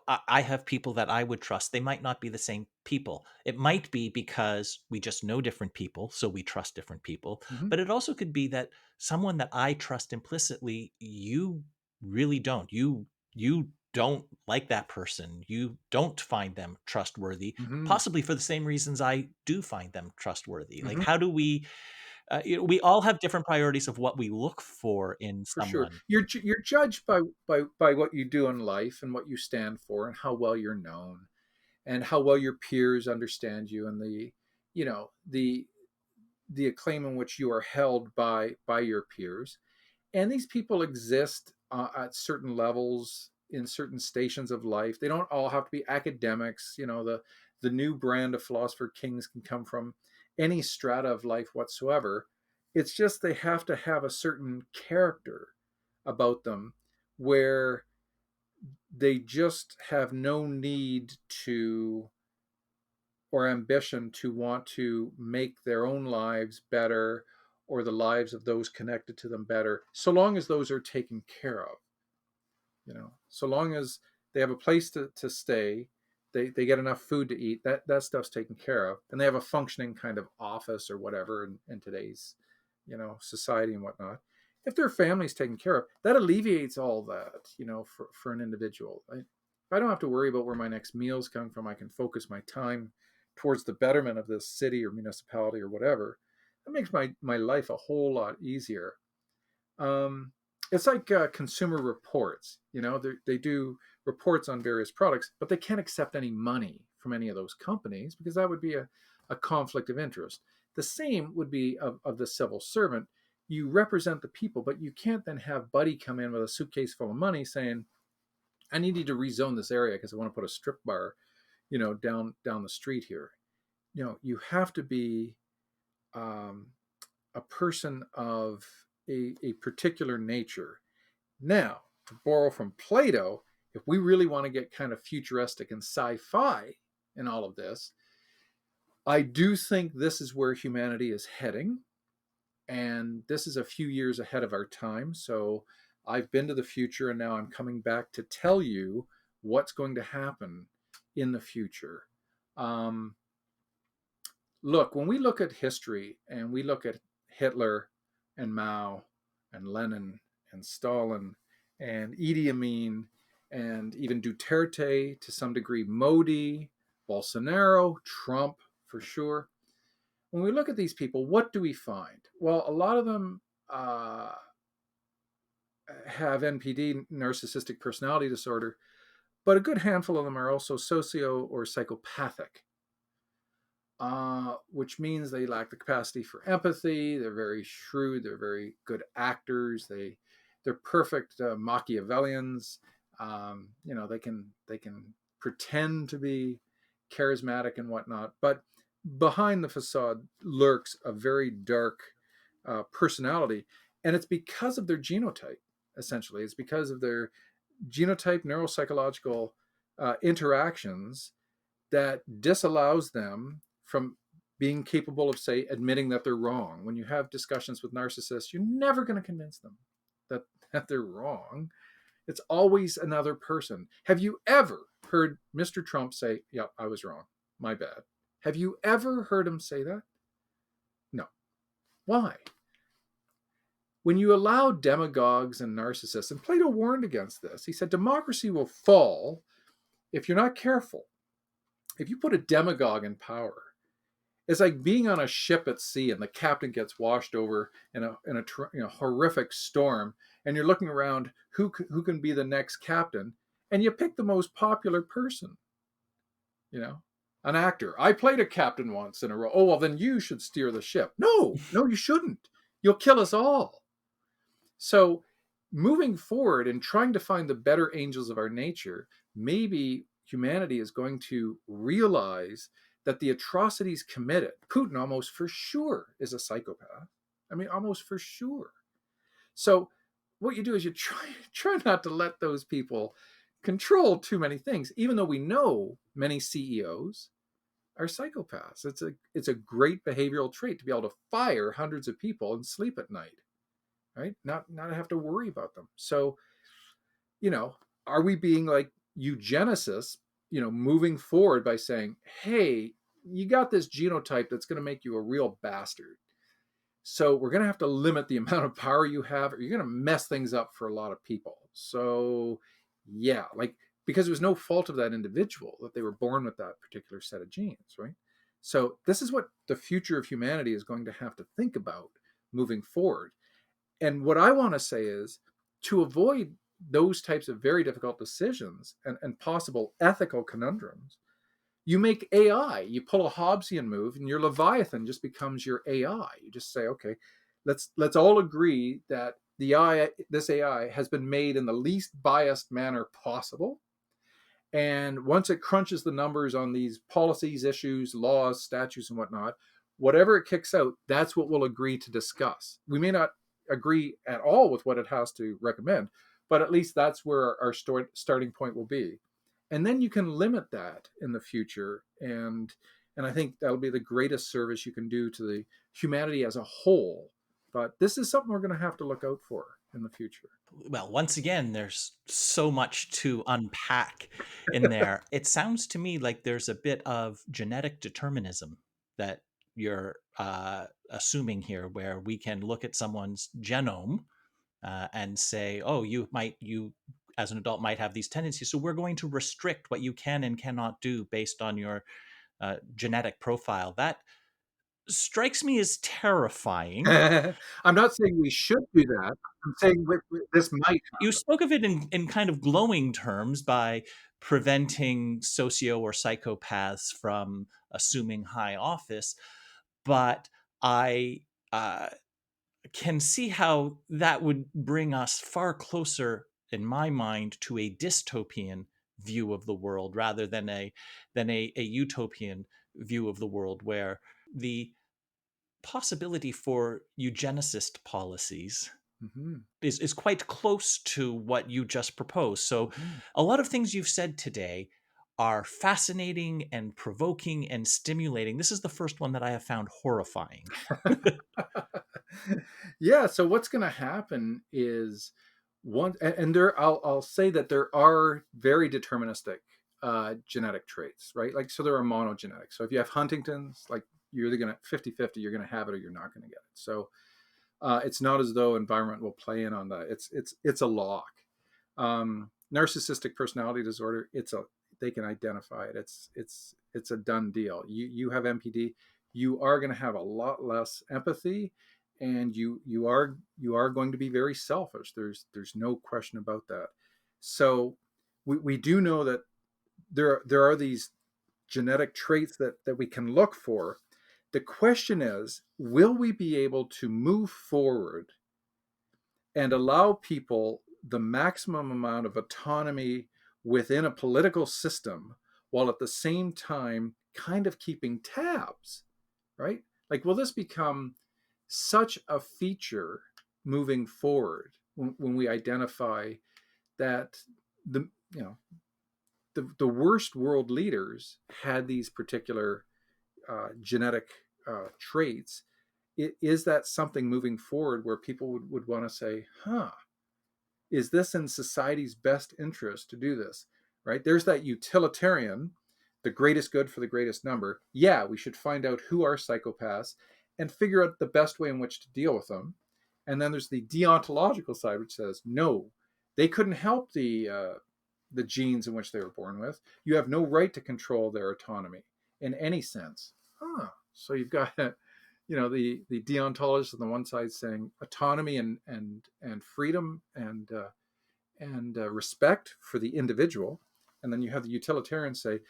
I have people that I would trust. They might not be the same people. It might be because we just know different people, so we trust different people. Mm-hmm. But it also could be that someone that I trust implicitly, you really don't. You don't like that person. You don't find them trustworthy, Mm-hmm. possibly for the same reasons I do find them trustworthy. Like, Mm-hmm. how do we? We all have different priorities of what we look for in For sure. someone. You're judged by what you do in life and what you stand for and how well you're known and how well your peers understand you and you know the the acclaim in which you are held by your peers. And these people exist at certain levels in certain stations of life. They don't all have to be academics. The new brand of philosopher kings can come from any strata of life whatsoever. It's just they have to have a certain character about them where they just have no need to or ambition to want to make their own lives better or the lives of those connected to them better, so long as those are taken care of. So long as they have a place to stay, they get enough food to eat, that stuff's taken care of, and they have a functioning kind of office or whatever in today's, society and whatnot. If their family's taken care of, that alleviates all that, for an individual. If I don't have to worry about where my next meal's coming from, I can focus my time towards the betterment of this city or municipality or whatever. That makes my life a whole lot easier. um, it's like consumer reports. They do reports on various products, but they can't accept any money from any of those companies because that would be a conflict of interest. The same would be of the civil servant. You represent the people, but you can't then have Buddy come in with a suitcase full of money saying, I need you to rezone this area because I want to put a strip bar, down the street here. You have to be um, a person of a particular nature. Now, to borrow from Plato, if we really want to get kind of futuristic and sci-fi in all of this, I do think this is where humanity is heading. And this is a few years ahead of our time. So I've been to the future and now I'm coming back to tell you what's going to happen in the future. Um, Look, when we look at history and we look at Hitler and Mao and Lenin and Stalin and Idi Amin and even Duterte, to some degree Modi, Bolsonaro, Trump for sure. When we look at these people, what do we find? Well, a lot of them have NPD, narcissistic personality disorder, but a good handful of them are also socio or psychopathic. Which means they lack the capacity for empathy. They're very shrewd. They're very good actors. They're perfect Machiavellians. They can pretend to be charismatic and whatnot, but behind the facade lurks a very dark personality, and it's because of their genotype. Essentially, it's because of their genotype neuropsychological interactions that disallows them from being capable of, say, admitting that they're wrong. When you have discussions with narcissists, you're never going to convince them that they're wrong. It's always another person. Have you ever heard Mr. Trump say, yeah, I was wrong, my bad? Have you ever heard him say that? No. Why? When you allow demagogues and narcissists, and Plato warned against this, he said democracy will fall if you're not careful. If you put a demagogue in power, it's like being on a ship at sea and the captain gets washed over in a horrific storm, and you're looking around who can be the next captain, and you pick the most popular person, an actor. I played a captain once in a role. Oh, well, then you should steer the ship. No, you shouldn't. You'll kill us all. So moving forward and trying to find the better angels of our nature, maybe humanity is going to realize that the atrocities committed, Putin almost for sure is a psychopath. I mean, almost for sure. So what you do is you try not to let those people control too many things, even though we know many CEOs are psychopaths. It's a great behavioral trait to be able to fire hundreds of people and sleep at night, right? Not have to worry about them. So, are we being like eugenicists, moving forward by saying, hey, you got this genotype that's going to make you a real bastard. So we're going to have to limit the amount of power you have, or you're going to mess things up for a lot of people. So, yeah, because it was no fault of that individual that they were born with that particular set of genes, right? So this is what the future of humanity is going to have to think about moving forward. And what I want to say is, to avoid those types of very difficult decisions and possible ethical conundrums, you make AI. You pull a Hobbesian move, and your Leviathan just becomes your AI. You just say, okay, let's all agree that this AI has been made in the least biased manner possible. And once it crunches the numbers on these policies, issues, laws, statutes, and whatnot, whatever it kicks out, that's what we'll agree to discuss. We may not agree at all with what it has to recommend, but at least that's where our starting point will be. And then you can limit that in the future. And I think that'll be the greatest service you can do to the humanity as a whole. But this is something we're going to have to look out for in the future? Well, once again, there's so much to unpack in there. It sounds to me like there's a bit of genetic determinism that you're assuming here, where we can look at someone's genome and say, oh, you as an adult might have these tendencies. So we're going to restrict what you can and cannot do based on your genetic profile. That strikes me as terrifying. I'm not saying we should do that. I'm saying this might You spoke of it in kind of glowing terms by preventing socio or psychopaths from assuming high office, but I can see how that would bring us far closer, in my mind, to a dystopian view of the world rather than a utopian view of the world, where the possibility for eugenicist policies happen. is quite close to what you just proposed. So Mhm, a lot of things you've said today are fascinating and provoking and stimulating. This is the first one that I have found horrifying. yeah. So what's going to happen is one, and there, I'll say that there are very deterministic genetic traits, right? Like, so there are monogenetic. So if you have Huntington's, like you're either going to 50-50, you're going to have it or you're not going to get it. So it's not as though environment will play in on that. It's a lock. Narcissistic personality disorder. They can identify it. It's a done deal. You have MPD. You are going to have a lot less empathy, and you are going to be very selfish. There's no question about that. So we do know that there are these genetic traits that we can look for. The question is, will we be able to move forward and allow people the maximum amount of autonomy within a political system while at the same time kind of keeping tabs, right? Like, will this become such a feature moving forward when we identify that the you know the worst world leaders had these particular genetic traits? Is that something moving forward where people would want to say, huh, is this in society's best interest to do this? Right? There's that utilitarian, the greatest good for the greatest number. Yeah, we should find out who are psychopaths and figure out the best way in which to deal with them. And then there's the deontological side, which says, no, they couldn't help the genes in which they were born with. You have no right to control their autonomy in any sense. Huh. So you've got the deontologists on the one side saying autonomy and freedom and respect for the individual, and then you have the utilitarians say,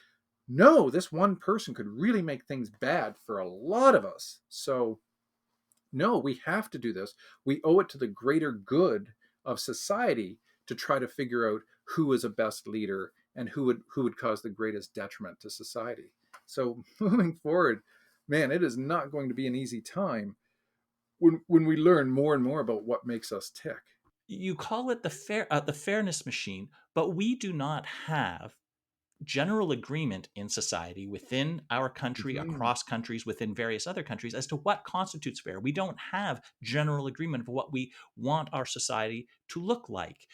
no, this one person could really make things bad for a lot of us. So no, we have to do this. We owe it to the greater good of society to try to figure out who is a best leader and who would cause the greatest detriment to society. So moving forward, man, it is not going to be an easy time when we learn more and more about what makes us tick. You call it the fairness machine, but we do not have general agreement in society, within our country, Mm-hmm. across countries, within various other countries, as to what constitutes fair. We don't have general agreement of what we want our society to look like.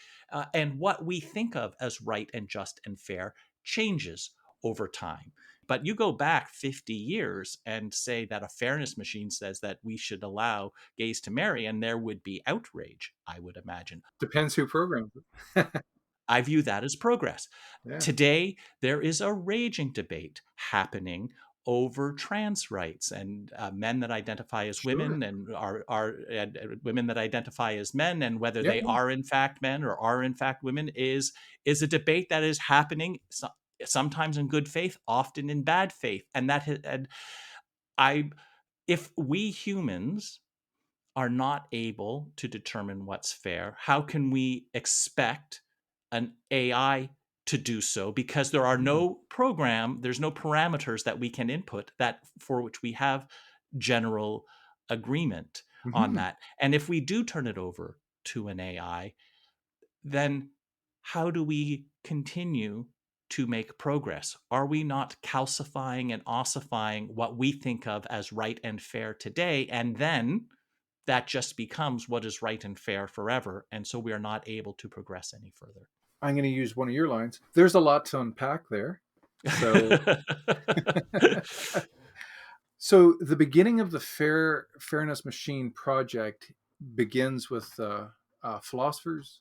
And what we think of as right and just and fair changes over time. But you go back 50 years and say that a fairness machine says that we should allow gays to marry, and there would be outrage, I would imagine. Depends who programs it. I view that as progress. Yeah. Today, there is a raging debate happening over trans rights, and men that identify as Sure. women and are women that identify as men, and whether Yeah. they are in fact men or are in fact women is a debate that is happening. Sometimes in good faith, often in bad faith, and I, if we humans are not able to determine what's fair, how can we expect an AI to do so? Because Mhm. there's no parameters that we can input that for which we have general agreement on Mhm. that. And if we do turn it over to an AI, then how do we continue to make progress? Are we not calcifying and ossifying what we think of as right and fair today? And then that just becomes what is right and fair forever. And so we are not able to progress any further. I'm going to use one of your lines. There's a lot to unpack there. So, so the beginning of the fairness machine project begins with philosophers,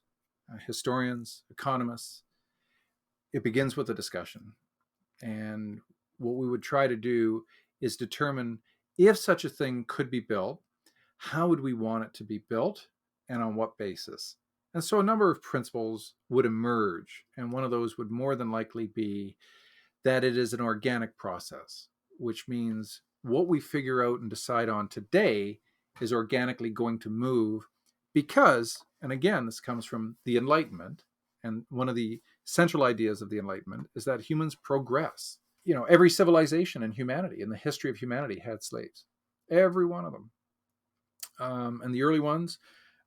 historians, economists. It begins with a discussion. And what we would try to do is determine if such a thing could be built, how would we want it to be built, and on what basis. And so a number of principles would emerge. And one of those would more than likely be that it is an organic process, which means what we figure out and decide on today is organically going to move because, and again, this comes from the Enlightenment, and one of the central ideas of the Enlightenment is that humans progress. You know, every civilization in humanity, in the history of humanity, had slaves. Every one of them. And the early ones,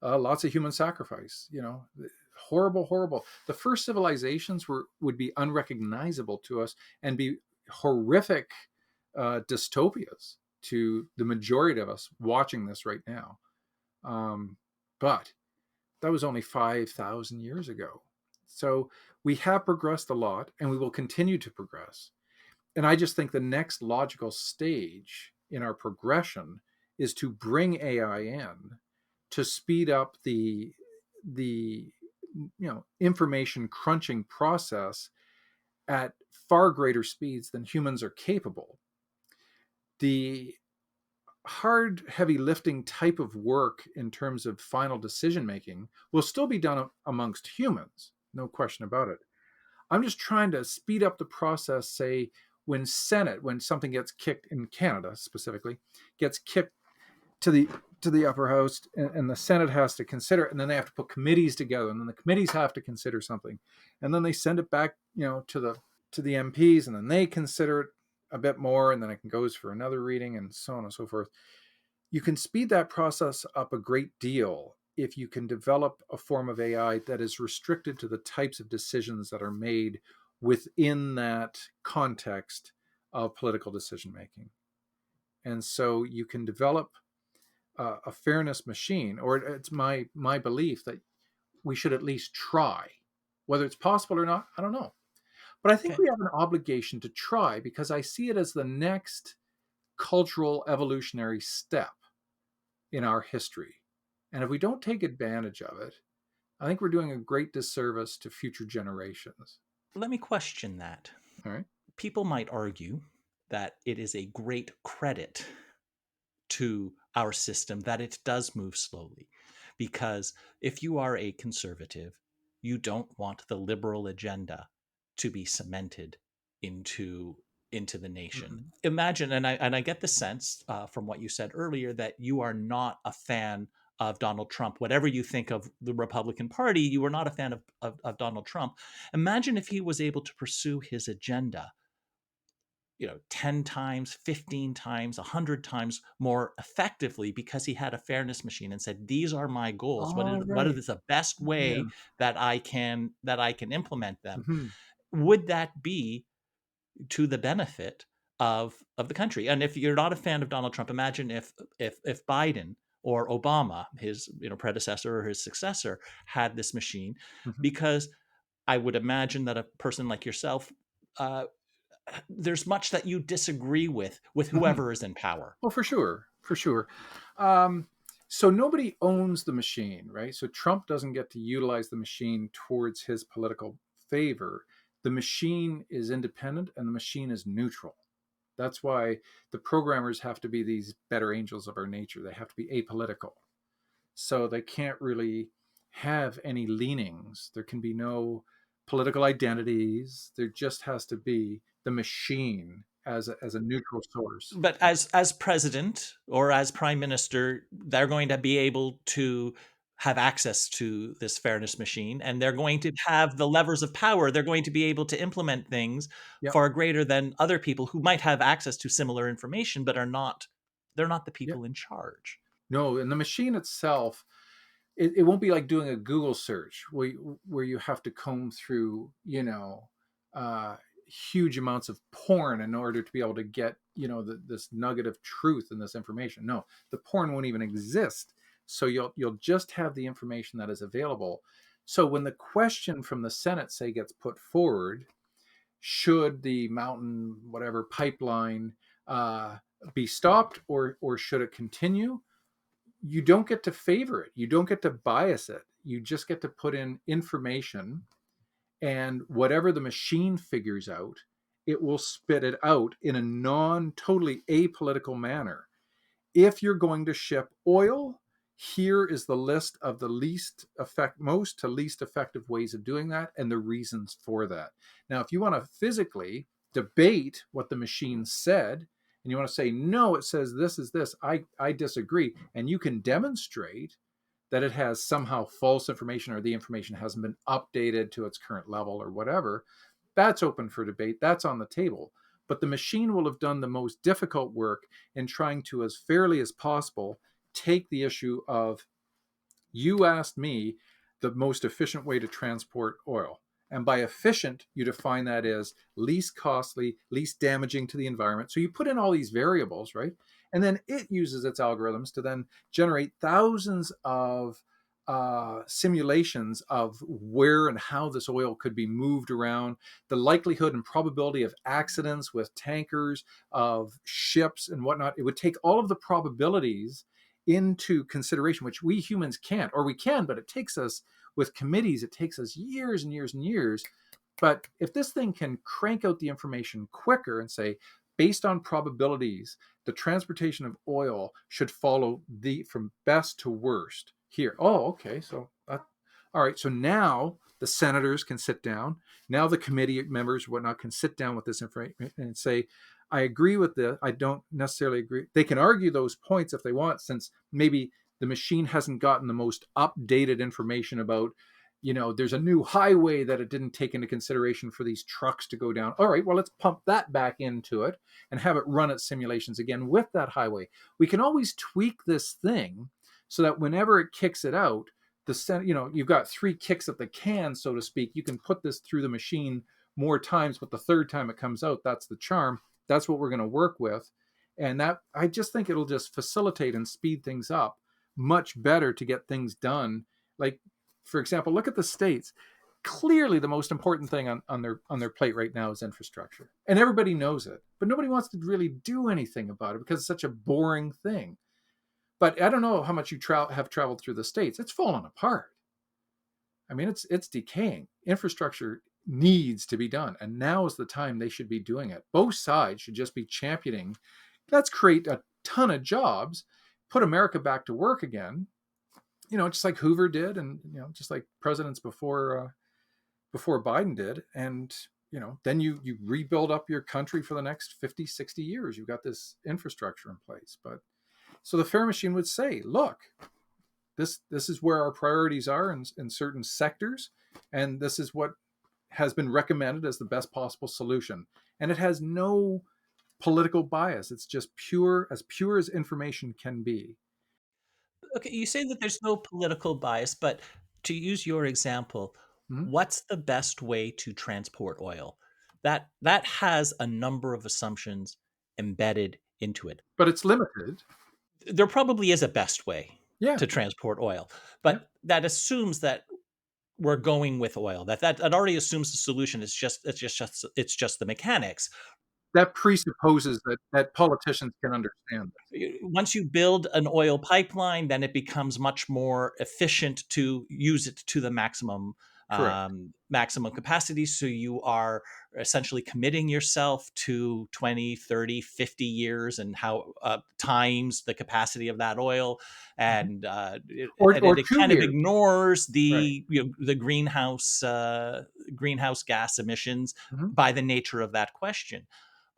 lots of human sacrifice. You know, horrible, horrible. The first civilizations would be unrecognizable to us and be horrific dystopias to the majority of us watching this right now. But that was only 5,000 years ago. So we have progressed a lot, and we will continue to progress. And I just think the next logical stage in our progression is to bring AI in to speed up the information crunching process at far greater speeds than humans are capable. The hard, heavy lifting type of work in terms of final decision making will still be done amongst humans, no question about it. I'm just trying to speed up the process, say, when something gets kicked in Canada specifically, gets kicked to the upper house, and the Senate has to consider it, and then they have to put committees together, and then the committees have to consider something, and then they send it back, to the MPs, and then they consider it a bit more, and then it goes for another reading, and so on and so forth. You can speed that process up a great deal if you can develop a form of AI that is restricted to the types of decisions that are made within that context of political decision making. And so you can develop a fairness machine, or it's my belief that we should at least try. Whether it's possible or not, I don't know. But I think Okay. we have an obligation to try because I see it as the next cultural evolutionary step in our history. And if we don't take advantage of it, I think we're doing a great disservice to future generations. Let me question that. All right. People might argue that it is a great credit to our system that it does move slowly. Because if you are a conservative, you don't want the liberal agenda to be cemented into the nation. Mm-hmm. Imagine, and I get the sense from what you said earlier that you are not a fan of Donald Trump. Whatever you think of the Republican Party, you are not a fan of Donald Trump. Imagine if he was able to pursue his agenda 10 times, 15 times, 100 times more effectively because he had a fairness machine and said, these are my goals. All What right. is the best Yeah. way that I can implement them? Mm-hmm. Would that be to the benefit of the country? And if you're not a fan of Donald Trump, imagine if Biden or Obama, his predecessor or his successor, had this machine, Mm-hmm. because I would imagine that a person like yourself, uh, there's much that you disagree with Mm-hmm. whoever is in power. Well, for sure, for sure. Um, so nobody owns the machine, right? So Trump doesn't get to utilize the machine towards his political favor. The machine is independent and the machine is neutral. That's why the programmers have to be these better angels of our nature. They have to be apolitical. So they can't really have any leanings. There can be no political identities. There just has to be the machine as a neutral source. But as president or as prime minister, they're going to be able to have access to this fairness machine, and they're going to have the levers of power. They're going to be able to implement things Yep. far greater than other people who might have access to similar information but are not, they're not the Yep. people in charge. No, and the machine itself, it won't be like doing a Google search where you have to comb through, uh, huge amounts of porn in order to be able to get, this nugget of truth in this information. No, the porn won't even exist. So you'll just have the information that is available. So when the question from the Senate, say, gets put forward, should the mountain whatever pipeline uh, be stopped, or should it continue? You don't get to favor it. You don't get to bias it. You just get to put in information, and whatever the machine figures out, it will spit it out in a non totally apolitical manner. If you're going to ship oil, here is the list of the most to least effective ways of doing that and the reasons for that. Now, if you want to physically debate what the machine said, and you want to say, no, it says this is this, I disagree, and you can demonstrate that it has somehow false information, or the information hasn't been updated to its current level or whatever, that's open for debate. That's on the table. But the machine will have done the most difficult work in trying to, as fairly as possible, take the issue of, you asked me the most efficient way to transport oil. And by efficient, you define that as least costly, least damaging to the environment. So you put in all these variables, right? And then it uses its algorithms to then generate thousands of simulations of where and how this oil could be moved around, the likelihood and probability of accidents with tankers, of ships and whatnot. It would take all of the probabilities into consideration, which we humans can't, or we can, but it takes us, with committees, it takes us years and years and years. But if this thing can crank out the information quicker and say, based on probabilities, the transportation of oil should follow the from best to worst here. Oh, okay. So, all right. So now the senators can sit down. Now the committee members, whatnot, can sit down with this information and say, I agree with this. I don't necessarily agree. They can argue those points if they want, since maybe the machine hasn't gotten the most updated information about, there's a new highway that it didn't take into consideration for these trucks to go down. All right, well, let's pump that back into it and have it run its simulations again with that highway. We can always tweak this thing so that whenever it kicks it out, you've got three kicks at the can, so to speak. You can put this through the machine more times, but the third time it comes out, that's the charm. That's what we're going to work with. And that, I just think it'll just facilitate and speed things up much better to get things done. Like, for example, look at the states. Clearly the most important thing on their plate right now is infrastructure. And everybody knows it, but nobody wants to really do anything about it because it's such a boring thing. But I don't know how much you have traveled through the states. It's fallen apart. I mean, it's decaying. Infrastructure needs to be done, and now is the time they should be doing it. Both sides should just be championing. Let's create a ton of jobs, put America back to work again. Just like Hoover did, and just like presidents before Biden did, and then you rebuild up your country for the next 50, 60 years. You've got this infrastructure in place. But so the fair machine would say, look, this is where our priorities are in certain sectors, and this is what has been recommended as the best possible solution. And it has no political bias. It's just pure as information can be. Okay, you say that there's no political bias, but to use your example, Mhm. what's the best way to transport oil? That has a number of assumptions embedded into it. But it's limited. There probably is a best way Yeah. to transport oil, Yeah. but that assumes that we're going with oil. That already assumes the solution is just the mechanics. That presupposes that politicians can understand this. Once you build an oil pipeline, then it becomes much more efficient to use it to the Correct. maximum capacity. So you are essentially committing yourself to 20, 30, 50 years and how times the capacity of that oil. Mhm. And Or it 2 kind of years. ignores Right. the greenhouse gas emissions Mhm. by the nature of that question.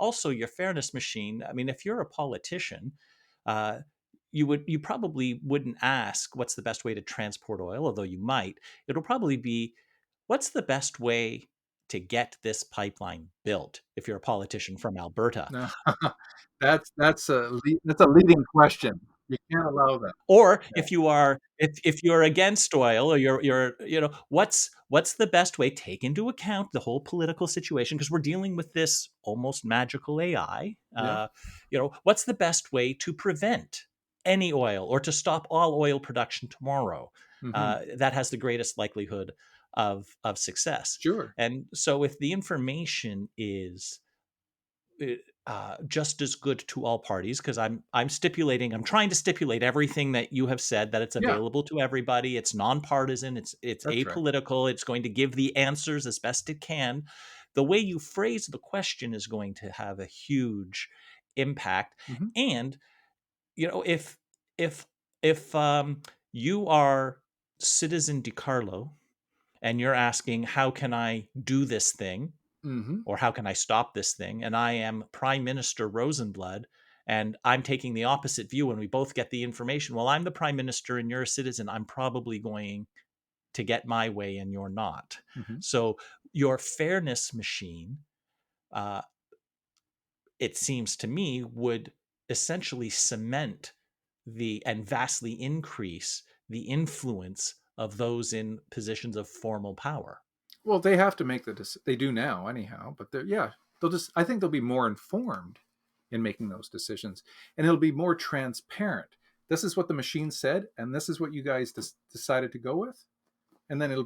Also, your fairness machine, I mean, if you're a politician, uh, you probably wouldn't ask what's the best way to transport oil, although you might. It'll probably be what's the best way to get this pipeline built if you're a politician from Alberta. No. That's a leading question. You can't allow that. Or Yeah. if you're against oil, or what's the best way, take into account the whole political situation, because we're dealing with this almost magical AI. Yeah. What's the best way to prevent any oil or to stop all oil production tomorrow. Hmm. That has the greatest likelihood of success. Sure. And so, if the information is just as good to all parties, because I'm trying to stipulate everything that you have said, that it's Yeah, available to everybody, it's nonpartisan, it's that's right. apolitical, it's going to give the answers as best it can. The way you phrase the question is going to have a huge impact. Hmm. And if if you are citizen DiCarlo and you're asking how can I do this thing, Hmm. or how can I stop this thing? And I am Prime Minister Rosenblood, and I'm taking the opposite view, and we both get the information. Well, I'm the Prime Minister and you're a citizen. I'm probably going to get my way and you're not. Hmm. So your fairness machine, uh, it seems to me, would essentially cement the and vastly increase the influence of those in positions of formal power. Well, they have to make they do now anyhow, but yeah, they'll just, I think they'll be more informed in making those decisions, and it'll be more transparent. This is what the machine said, and this is what you guys decided to go with. And then it'll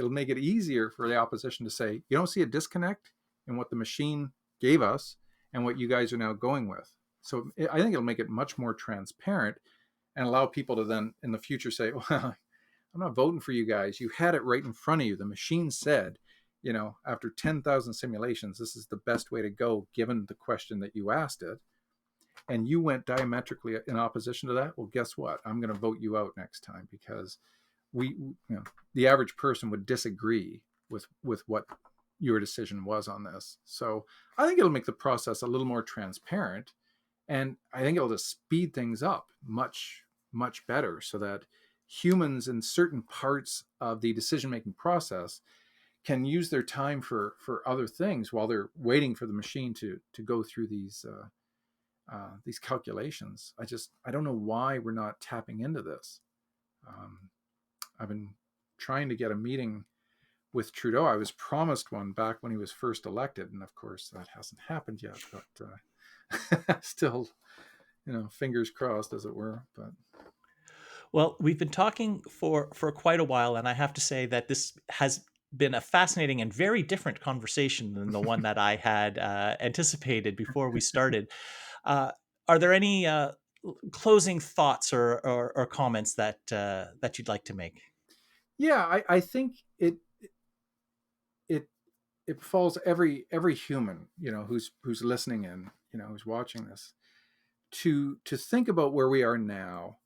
make it easier for the opposition to say, you don't see a disconnect in what the machine gave us and what you guys are now going with. So I think it'll make it much more transparent and allow people to then in the future say, well, I'm not voting for you guys. You had it right in front of you. The machine said, after 10,000 simulations, this is the best way to go given the question that you asked it. And you went diametrically in opposition to that. Well, guess what? I'm going to vote you out next time because the average person would disagree with what your decision was on this. So I think it'll make the process a little more transparent, and I think it'll just speed things up much, much better so that humans in certain parts of the decision-making process can use their time for other things while they're waiting for the machine to go through these calculations. I don't know why we're not tapping into this. I've been trying to get a meeting with Trudeau. I was promised one back when he was first elected, and of course that hasn't happened yet. But still, fingers crossed, as it were. But Well, we've been talking for quite a while, and I have to say that this has been a fascinating and very different conversation than the one that I had anticipated before we started. Uh, are there any closing thoughts or comments that you'd like to make? yeah, I think it it befalls every human, who's listening in, who's watching this, to think about where we are now,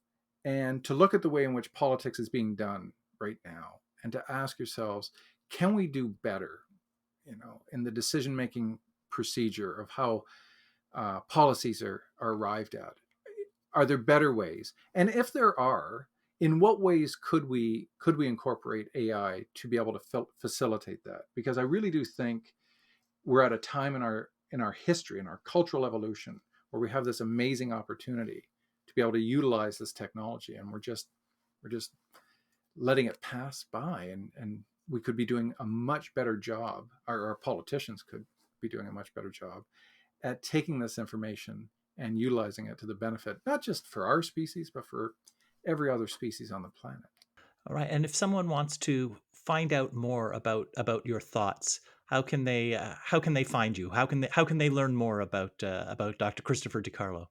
and to look at the way in which politics is being done right now, and to ask yourselves, can we do better, in the decision making procedure of how policies are arrived at? Are there better ways? And if there are, in what ways could we incorporate AI to be able to facilitate that? Because I really do think we're at a time in our history, in our cultural evolution, where we have this amazing opportunity to be able to utilize this technology, and we're just letting it pass by, and we could be doing a much better job, or our politicians could be doing a much better job at taking this information and utilizing it to the benefit, not just for our species, but for every other species on the planet. All right, and if someone wants to find out more about your thoughts, how can they find you? How can they learn more about Dr. Christopher DiCarlo?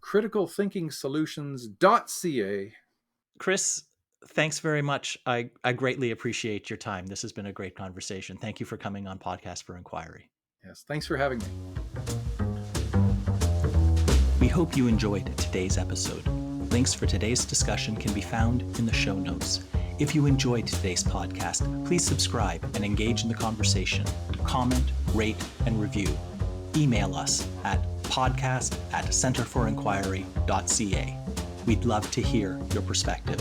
Criticalthinkingsolutions.ca. Chris, thanks very much. I greatly appreciate your time. This has been a great conversation. Thank you for coming on Podcast for Inquiry. Yes, thanks for having me. We hope you enjoyed today's episode. Links for today's discussion can be found in the show notes. If you enjoyed today's podcast, please subscribe and engage in the conversation. Comment, rate, and review. Email us at podcast@centerforinquiry.ca. We'd love to hear your perspective.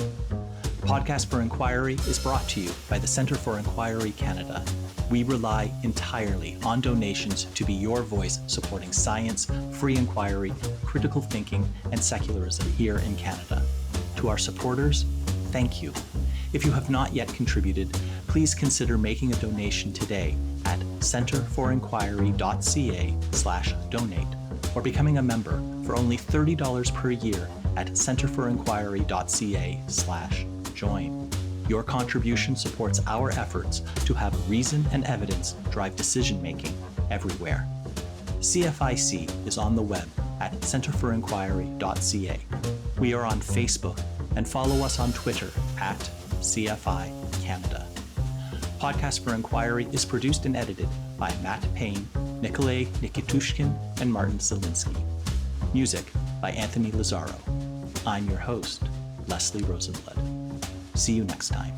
Podcast for Inquiry is brought to you by the Centre for Inquiry Canada. We rely entirely on donations to be your voice supporting science, free inquiry, critical thinking, and secularism here in Canada. To our supporters, thank you. If you have not yet contributed, please consider making a donation today at centerforinquiry.ca/donate, or becoming a member for only $30 per year at centerforinquiry.ca/join. Your contribution supports our efforts to have reason and evidence drive decision-making everywhere. CFIC is on the web at centerforinquiry.ca. We are on Facebook and follow us on Twitter at CFI Canada. Podcast for Inquiry is produced and edited by Matt Payne, Nikolay Nikitushkin, and Martin Zielinski. Music by Anthony Lazaro. I'm your host, Leslie Rosenblood. See you next time.